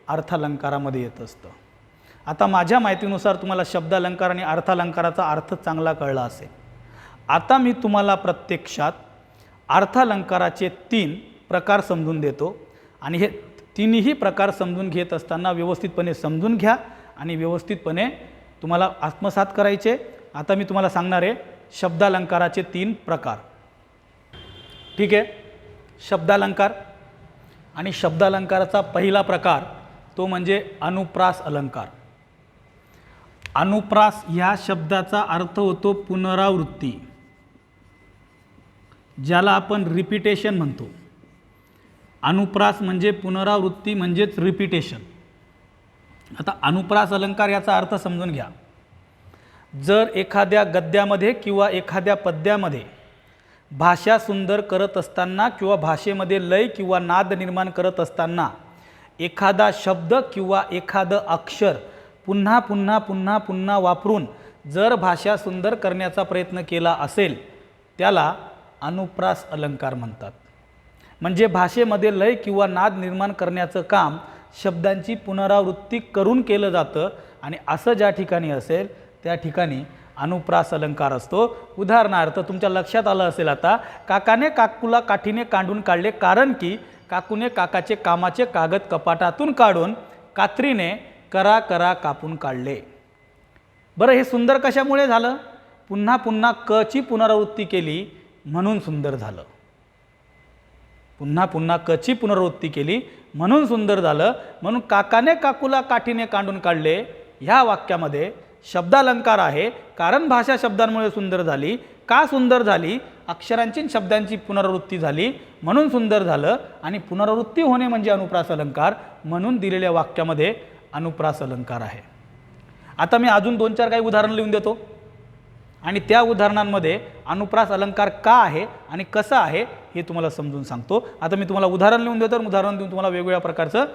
अर्थालंकारामध्ये येत असतं. आता माझ्या माहितीनुसार तुम्हाला शब्दालंकार आणि अर्थालंकाराचा अर्थ चांगला कळला असेल. आता मी तुम्हाला प्रत्यक्षात अर्थालंकाराचे 3 प्रकार समजून देतो, आणि हे तिन्ही प्रकार समजून घेत असताना व्यवस्थितपणे समजून घ्या आणि व्यवस्थितपणे तुम्हाला आत्मसात करायचे. आता मी तुम्हाला सांगणार आहे शब्दालंकाराचे 3 प्रकार. ठीक आहे. शब्दालंकार, आणि शब्दालंकाराचा पहिला प्रकार तो म्हणजे अनुप्रास अलंकार. अनुप्रास ह्या शब्दाचा अर्थ होतो पुनरावृत्ती, ज्याला आपण रिपिटेशन म्हणतो. अनुप्रास म्हणजे पुनरावृत्ती, म्हणजेच रिपिटेशन. आता अनुप्रास अलंकार याचा अर्थ समजून घ्या. जर एखाद्या गद्यामध्ये किंवा एखाद्या पद्यामध्ये भाषा सुंदर करत असताना किंवा भाषेमध्ये लय किंवा नाद निर्माण करत असताना एखादा शब्द किंवा एखादं अक्षर पुन्हा पुन्हा पुन्हा पुन्हा वापरून जर भाषा सुंदर करण्याचा प्रयत्न केला असेल, त्याला अनुप्रास अलंकार म्हणतात. म्हणजे भाषेमध्ये लय किंवा नाद निर्माण करण्याचं काम शब्दांची पुनरावृत्ती करून केलं जातं, आणि असं ज्या ठिकाणी असेल त्या ठिकाणी अनुप्रास अलंकार असतो. उदाहरणार्थ तुमच्या लक्षात आलं असेल आता, काकाने काकूला काठीने काढून काढले, कारण की काकूने काकाचे कामाचे कागद कपाटातून काढून कात्रीने करा करा कापून काढले. बरं, हे सुंदर कशामुळे झालं? पुन्हा पुन्हा कची पुनरावृत्ती केली म्हणून सुंदर झालं. पुन्हा पुन्हा कची पुनरावृत्ती केली म्हणून सुंदर झालं. म्हणून काकाने काकूला काठीने काढून काढले ह्या वाक्यामध्ये शब्दालंकार आहे, कारण भाषा शब्दांमुळे सुंदर झाली. का सुंदर झाली? अक्षरांची शब्दांची पुनरावृत्ती झाली म्हणून सुंदर झालं, आणि पुनरावृत्ती होणे म्हणजे अनुप्रास अलंकार, म्हणून दिलेल्या वाक्यामध्ये अनुप्रास अलंकार आहे. आता मी अजून 2-4 काही उदाहरण लिहून देतो, आणि त्या उदाहरणांमध्ये अनुप्रास अलंकार का आहे आणि कसं आहे हे तुम्हाला समजून सांगतो. आता मी तुम्हाला उदाहरण लिहून देतो, उदाहरण देऊन तुम्हाला वेगवेगळ्या प्रकारचं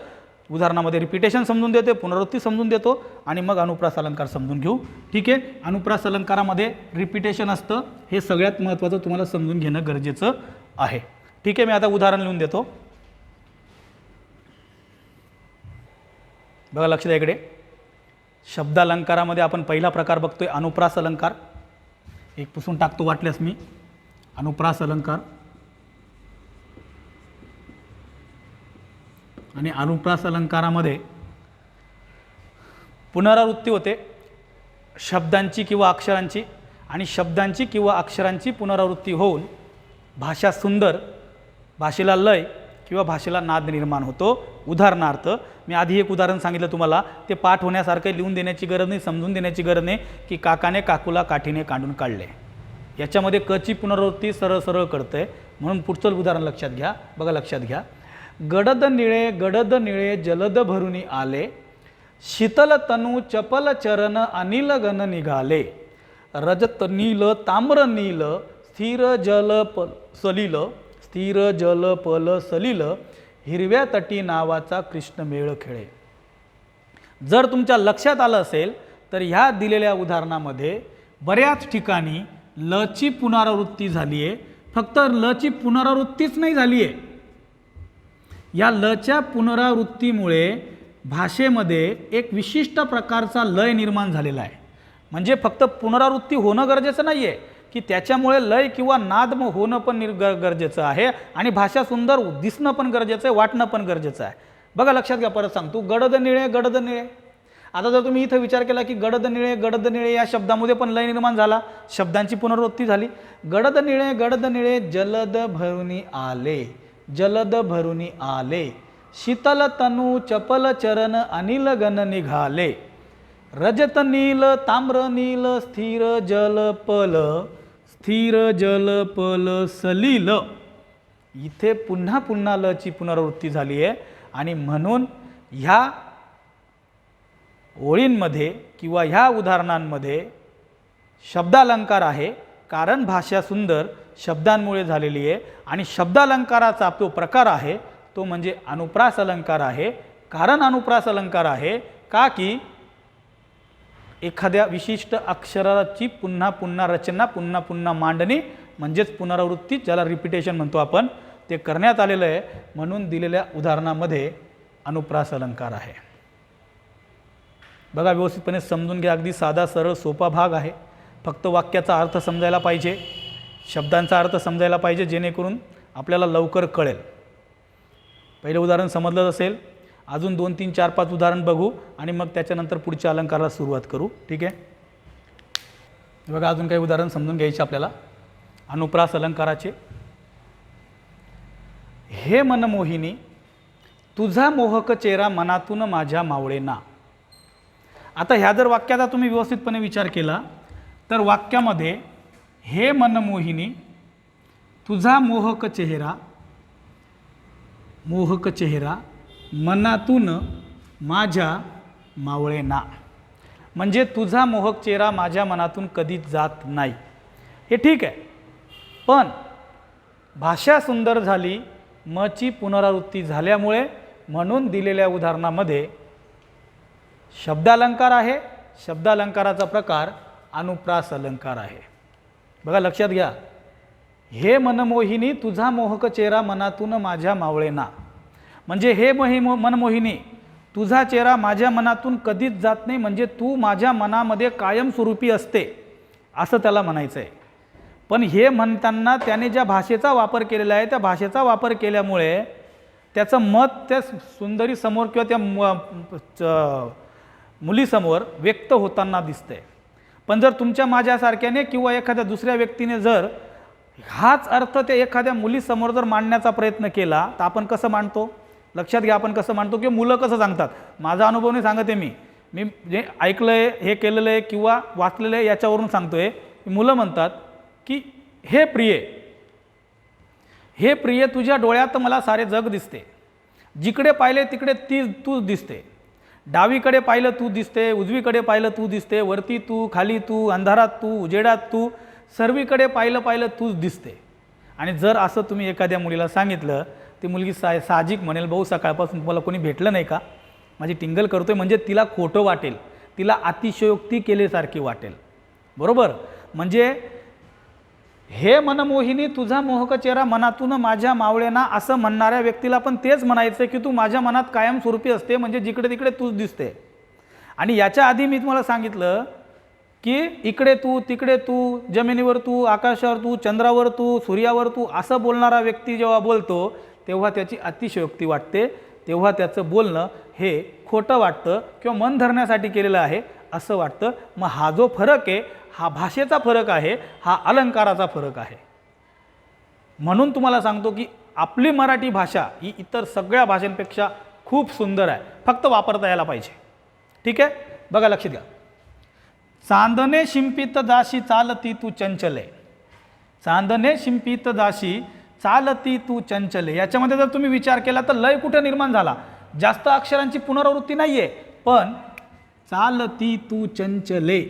उदाहरणामध्ये रिपिटेशन समजून देते, पुनरावृत्ती समजून देतो, आणि मग अनुप्रास अलंकार समजून घेऊ. ठीक आहे. अनुप्रास अलंकारामध्ये रिपिटेशन असतं, हे सगळ्यात महत्त्वाचं तुम्हाला समजून घेणं गरजेचं आहे. ठीक आहे. मी आता उदाहरण लिहून देतो, बघा लक्ष द्या इकडे. शब्दालंकारामध्ये आपण पहिला प्रकार बघतोय अनुप्रास अलंकार. एक पुसून टाकतो वाटल्यास मी. अनुप्रास अलंकार, आणि अनुप्रास अलंकारामध्ये पुनरावृत्ती होते शब्दांची किंवा अक्षरांची, आणि शब्दांची किंवा अक्षरांची पुनरावृत्ती होऊन भाषा सुंदर, भाषेला लय किंवा भाषेला नाद निर्माण होतो. उदाहरणार्थ मी आधी एक उदाहरण सांगितलं तुम्हाला, ते पाठ होण्यासारखं लिहून देण्याची गरज नाही, समजून देण्याची गरज नाही, की काकाने काकूला काठीने काढून काढले. याच्यामध्ये कची पुनरावृत्ती सरळ सरळ कळतंय, म्हणून पुढचं उदाहरण लक्षात घ्या. बघा लक्षात घ्या. गडद निळे जलद भरुनी आले, शीतल तनू चपल चरण अनिल गण निघाले, रजत नील ताम्र नील स्थिर जल पल सलिल, हिरव्या तटी नावाचा कृष्ण मेळ खेळे. जर तुमच्या लक्षात आलं असेल तर ह्या दिलेल्या उदाहरणामध्ये बऱ्याच ठिकाणी लची पुनरावृत्ती झाली आहे. फक्त लची पुनरावृत्तीच नाही झाली आहे, या लच्या पुनरावृत्तीमुळे भाषेमध्ये एक विशिष्ट प्रकारचा लय निर्माण झालेला आहे. म्हणजे फक्त पुनरावृत्ती होणं गरजेचं नाही आहे की त्याच्यामुळे लय किंवा नाद होणं पण गरजेचं आहे आणि भाषा सुंदर दिसणं पण गरजेचं आहे, वाटणं पण गरजेचं आहे. बघा लक्षात घ्या, परत सांगतो, गडद निळे गडद निळे. आता जर तुम्ही इथं विचार केला की गडद निळे या शब्दामध्ये पण लय निर्माण झाला, शब्दांची पुनरावृत्ती झाली. गडद निळे जलद भरुनी आले, जलद भरुनी आले, शीतल तनू चपल चरण अनिल गण निघाले, रजत नील ताम्र नील स्थिर जल पल, स्थिर जल पल सलील. इथे पुन्हा पुन्हा लची पुनरावृत्ती झाली आहे आणि म्हणून ह्या ओळींमध्ये किंवा ह्या उदाहरणांमध्ये शब्दालंकार आहे, कारण भाषा सुंदर शब्दांमुळे झालेली आहे. आणि शब्दालंकाराचा तो प्रकार आहे तो म्हणजे अनुप्रास अलंकार आहे. कारण अनुप्रास अलंकार आहे का की एखाद्या विशिष्ट अक्षराची पुन्हा पुन्हा रचना, पुन्हा पुन्हा मांडणी म्हणजेच पुनरावृत्ती, ज्याला रिपिटेशन म्हणतो आपण, ते करण्यात आलेलं आहे. म्हणून दिलेल्या उदाहरणामध्ये अनुप्रास अलंकार आहे. बघा व्यवस्थितपणे समजून घ्या, अगदी साधा सरळ सोपा भाग आहे. फक्त वाक्याचा अर्थ समजायला पाहिजे, शब्दांचा अर्थ समजायला पाहिजे, जेणेकरून आपल्याला लवकर कळेल. पहिलं उदाहरण समजलं असेल, अजून 2, 3, 4, 5 उदाहरण बघू आणि मग त्याच्यानंतर पुढच्या अलंकाराला सुरुवात करू. ठीक आहे, बघा अजून काही उदाहरण समजून घ्यायचे आपल्याला अनुप्रास अलंकाराचे. हे मनमोहिनी तुझा मोहक चेहरा मनातून माझ्या मावळेना. आता ह्या जर वाक्याचा तुम्ही व्यवस्थितपणे विचार केला तर वाक्यामध्ये हे मनमोहिनी तुझा मोहक चेहरा, मोहक चेहरा मनातून माझ्या मावळेना, म्हणजे तुझा मोहक चेहरा माझ्या मनातून कधीच जात नाही. हे ठीक आहे, पण भाषा सुंदर झाली, मची पुनरावृत्ती झाल्यामुळे म्हणून दिलेल्या उदाहरणामध्ये शब्दालंकार आहे. शब्दालंकाराचा प्रकार अनुप्रास अलंकार आहे. बघा लक्षात घ्या, हे मनमोहिनी तुझा मोहक चेहरा मनातून माझ्या मावळेना, म्हणजे हे मनमोहिनी तुझा चेहरा माझ्या मनातून कधीच जात नाही, म्हणजे तू माझ्या मनामध्ये कायमस्वरूपी असते असं त्याला म्हणायचं आहे. पण हे म्हणताना त्याने ज्या भाषेचा वापर केलेला आहे त्या भाषेचा वापर केल्यामुळे त्याचं मत त्या सुंदरीसमोर किंवा त्या मुलीसमोर व्यक्त होताना दिसतंय. पण जर तुमच्या माझ्यासारख्याने किंवा एखाद्या दुसऱ्या व्यक्तीने जर हाच अर्थ त्या एखाद्या मुलीसमोर जर मांडण्याचा प्रयत्न केला तर आपण कसं मांडतो? लक्षात घ्या, आपण कसं मांडतो की मुलं कसं सांगतात. माझा अनुभव नाही सांगते, मी जे ऐकलं आहे, हे केलेलं आहे किंवा वाचलेलं आहे याच्यावरून सांगतो आहे. मुलं म्हणतात की हे प्रिये, हे प्रिये तुझ्या डोळ्यात मला सारे जग दिसते, जिकडे पाहिले तिकडे तूच दिसते, डावीकडे पाहिलं तू दिसते, उजवीकडे पाहिलं तू दिसते, वरती तू, खाली तू, अंधारात तू, उजेडात तू, सर्वीकडे पाहिलं तूच दिसते. आणि जर असं तुम्ही एखाद्या मुलीला सांगितलं, ती मुलगी साहजिक म्हणेल, भाऊ सकाळपासून तुम्हाला कोणी भेटलं नाही का, माझी टिंगल करतोय, म्हणजे तिला खोटं वाटेल, तिला अतिशयोक्ती केल्यासारखी वाटेल. बरोबर, म्हणजे हे मनमोहिनी तुझा मोहक चेहरा मनातून माझ्या मावळेना असं म्हणणाऱ्या व्यक्तीला पण तेच म्हणायचं की तू माझ्या मनात कायमस्वरूपी असते, म्हणजे जिकडे तिकडे तूच दिसते. आणि याच्या आधी मी तुम्हाला सांगितलं की इकडे तू, तिकडे तू, जमिनीवर तू, आकाशावर तू, चंद्रावर तू, सूर्यावर तू असं बोलणारा व्यक्ती जेव्हा बोलतो तेव्हा त्याची अतिशयोक्ती वाटते, तेव्हा त्याचं बोलणं हे खोटं वाटतं किंवा मन धरण्यासाठी केलेलं आहे असं वाटतं. मग हा जो फरक आहे हा भाषेचा फरक आहे, हा अलंकाराचा फरक आहे. म्हणून तुम्हाला सांगतो की आपली मराठी भाषा ही इतर सगळ्या भाषांपेक्षा खूप सुंदर आहे, फक्त वापरता यायला पाहिजे. ठीक आहे, बघा लक्षात घ्या. चांदणे शिंपित दाशी चालती तू चंचले, चांदणे शिंपित दाशी चालती तू चंचले. याच्यामध्ये जर तुम्ही विचार केला तर लय कुठे निर्माण झाला, जास्त अक्षरांची पुनरावृत्ती नाही आहे, पण चालती तू चंचले,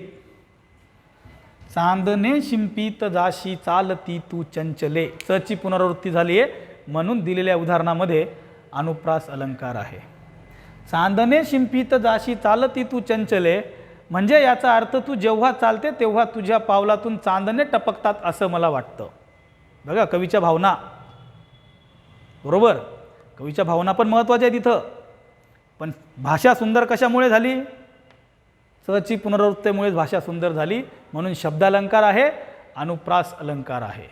चांदणे शिंपित दाशी चालती तू चंचले, चची पुनरावृत्ती झाली आहे. म्हणून दिलेल्या उदाहरणामध्ये अनुप्रास अलंकार आहे. चांदणे शिंपित दाशी चालती तू चंचले म्हणजे याचा अर्थ तू जेव्हा चालते तेव्हा तुझ्या पावलातून चांदणे टपकतात असं मला वाटतं. बघा कवीच्या भावना, बरोबर, कवीच्या भावना पण महत्त्वाच्या आहेत इथं. पण भाषा सुंदर कशामुळे झाली? सची पुनरावृत्तीमुळे भाषा सुंदर झाली, म्हणून शब्दालंकार आहे, अनुप्रास अलंकार आहे.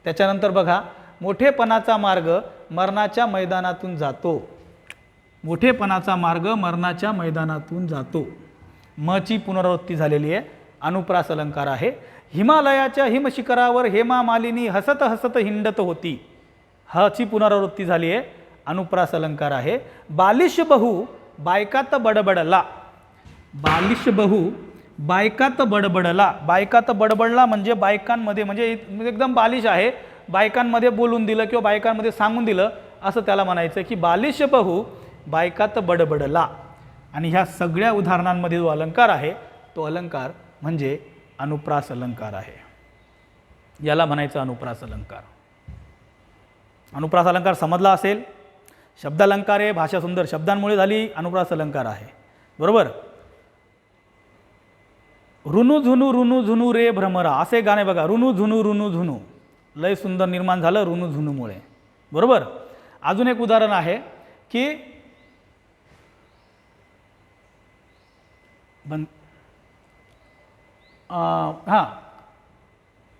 त्याच्यानंतर बघा, मोठेपणाचा मार्ग मरणाच्या मैदानातून जातो. मोठेपणाचा मार्ग मरणाच्या मैदानातून जातो. मची पुनरावृत्ती झालेली आहे, अनुप्रास अलंकार आहे. हिमालयाच्या हिमशिखरावर हेमा मालिनी हसत हसत हिंडत होती. हची पुनरावृत्ती झाली आहे, अनुप्रास अलंकार आहे. बालिश बहु बायकात बडबडला. बालिश बहु बायकात बडबडला. बायकात बडबडला म्हणजे बायकांमध्ये, म्हणजे एकदम बालिश आहे, बायकांमध्ये बोलून दिलं किंवा बायकांमध्ये सांगून दिलं असं त्याला म्हणायचं की बालिश बहु बायकात बडबडला. आणि ह्या सगळ्या उदाहरणांमध्ये जो अलंकार आहे तो अलंकार म्हणजे अनुप्रास अलंकार आहे. याला म्हणायचं अनुप्रास अलंकार. अनुप्रास अलंकार समजला असेल. शब्दालंकार आहे, भाषा सुंदर शब्दांमुळे झाली, अनुप्रास अलंकार आहे, बरोबर. रुनु झुनू रे भ्रमरा असे गाणे बघा. रुनु झुनू लय सुंदर निर्माण झालं रुनु झुनूमुळे, बरोबर. अजून एक उदाहरण आहे की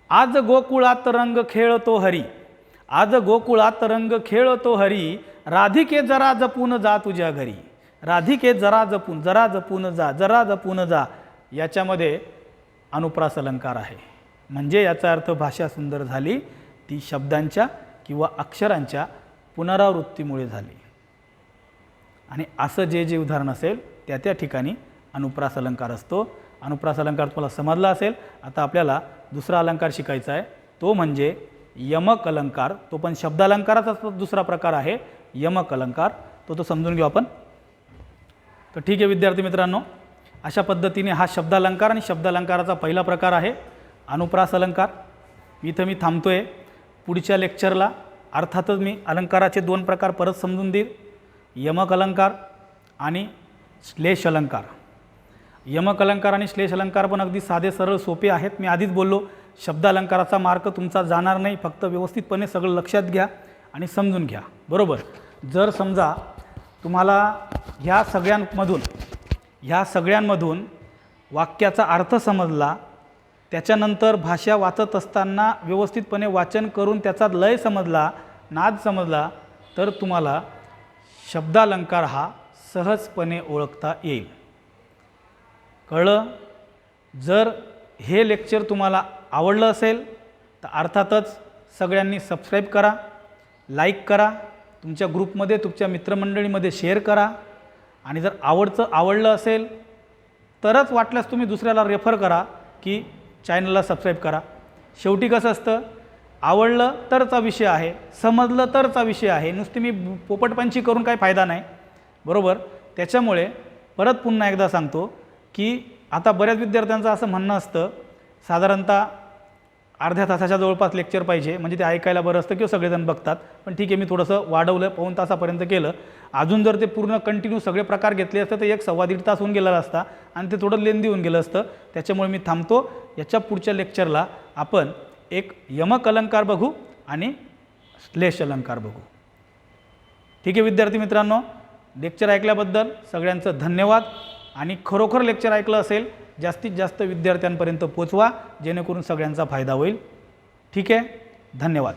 आज गोकुळात रंग खेळतो हरी. आज गोकुळात रंग खेळतो हरी. राधिके जरा जपून जा तुझ्या घरी. राधिके जरा जपून जा. याच्यामध्ये अनुप्रास अलंकार आहे. म्हणजे याचा अर्थ भाषा सुंदर झाली ती शब्दांच्या किंवा अक्षरांच्या पुनरावृत्तीमुळे झाली. आणि असं जे उदाहरण असेल त्या ठिकाणी अनुप्रास अलंकार असतो. अनुप्रास अलंकार तुम्हाला समजला असेल. आता आपल्याला दुसरा अलंकार शिकायचा आहे, तो म्हणजे यमक अलंकार. तो पण शब्दालंकाराचा दुसरा प्रकार आहे, यमक अलंकार. तो समजून घेऊ आपण. तर ठीक आहे विद्यार्थी मित्रांनो, अशा पद्धतीने हा शब्दालंकार आणि शब्दालंकाराचा पहिला प्रकार आहे अनुप्रास अलंकार. इथं मी थांबतोय. पुढच्या लेक्चरला अर्थातच मी अलंकाराचे 2 प्रकार परत समजून देईल, यमक अलंकार आणि श्लेष अलंकार. यमक अलंकार आणि श्लेष अलंकार पण अगदी साधे सरळ सोपे आहेत. मी आधीच बोललो, शब्दालंकाराचा मार्क तुमचा जाणार नाही, फक्त व्यवस्थितपणे सगळं लक्षात घ्या आणि समजून घ्या, बरोबर. जर समजा तुम्हाला ह्या सगळ्यांमधून वाक्याचा अर्थ समजला, त्याच्यानंतर भाषा वाचत असताना व्यवस्थितपणे वाचन करून त्याचा लय समजला, नाद समजला, तर तुम्हाला शब्दालंकार हा सहजपणे ओळखता येईल. कळलं? जर हे लेक्चर तुम्हाला आवडलं असेल तर अर्थातच सगळ्यांनी सबस्क्राईब करा, लाईक करा, तुमच्या ग्रुपमध्ये तुमच्या मित्रमंडळीमध्ये शेअर करा. आणि जर आवडलं असेल तरच वाटल्यास तुम्ही दुसऱ्याला रेफर करा की चॅनलला सबस्क्राईब करा. शेवटी कसं असतं, आवडलं तरचा विषय आहे, समजलं तरचा विषय आहे. नुसती मी पोपटपंची करून काही फायदा नाही, बरोबर. त्याच्यामुळे परत पुन्हा एकदा सांगतो की आता बऱ्याच विद्यार्थ्यांचं असं म्हणणं असतं, साधारणतः अर्ध्या तासाच्या जवळपास लेक्चर पाहिजे म्हणजे ते ऐकायला बरं असतं किंवा सगळेजण बघतात. पण ठीक आहे, मी थोडंसं वाढवलं, 1 तासापर्यंत केलं. अजून जर ते पूर्ण कंटिन्यू सगळे प्रकार घेतले असते तर 1-1.25 तास होऊन गेलेला असता आणि ते थोडं लेंदी होऊन गेलं असतं. त्याच्यामुळे मी थांबतो. याच्या पुढच्या लेक्चरला आपण एक यमक अलंकार बघू आणि श्लेष अलंकार बघू. ठीक आहे विद्यार्थी मित्रांनो, लेक्चर ऐकल्याबद्दल सगळ्यांचं धन्यवाद. आणि खरोखर लेक्चर ऐकलं असेल जास्तीत जास्त विद्यार्थ्यांपर्यंत पोचवा, जेणेकरून सगळ्यांचा फायदा होईल. ठीक आहे, धन्यवाद.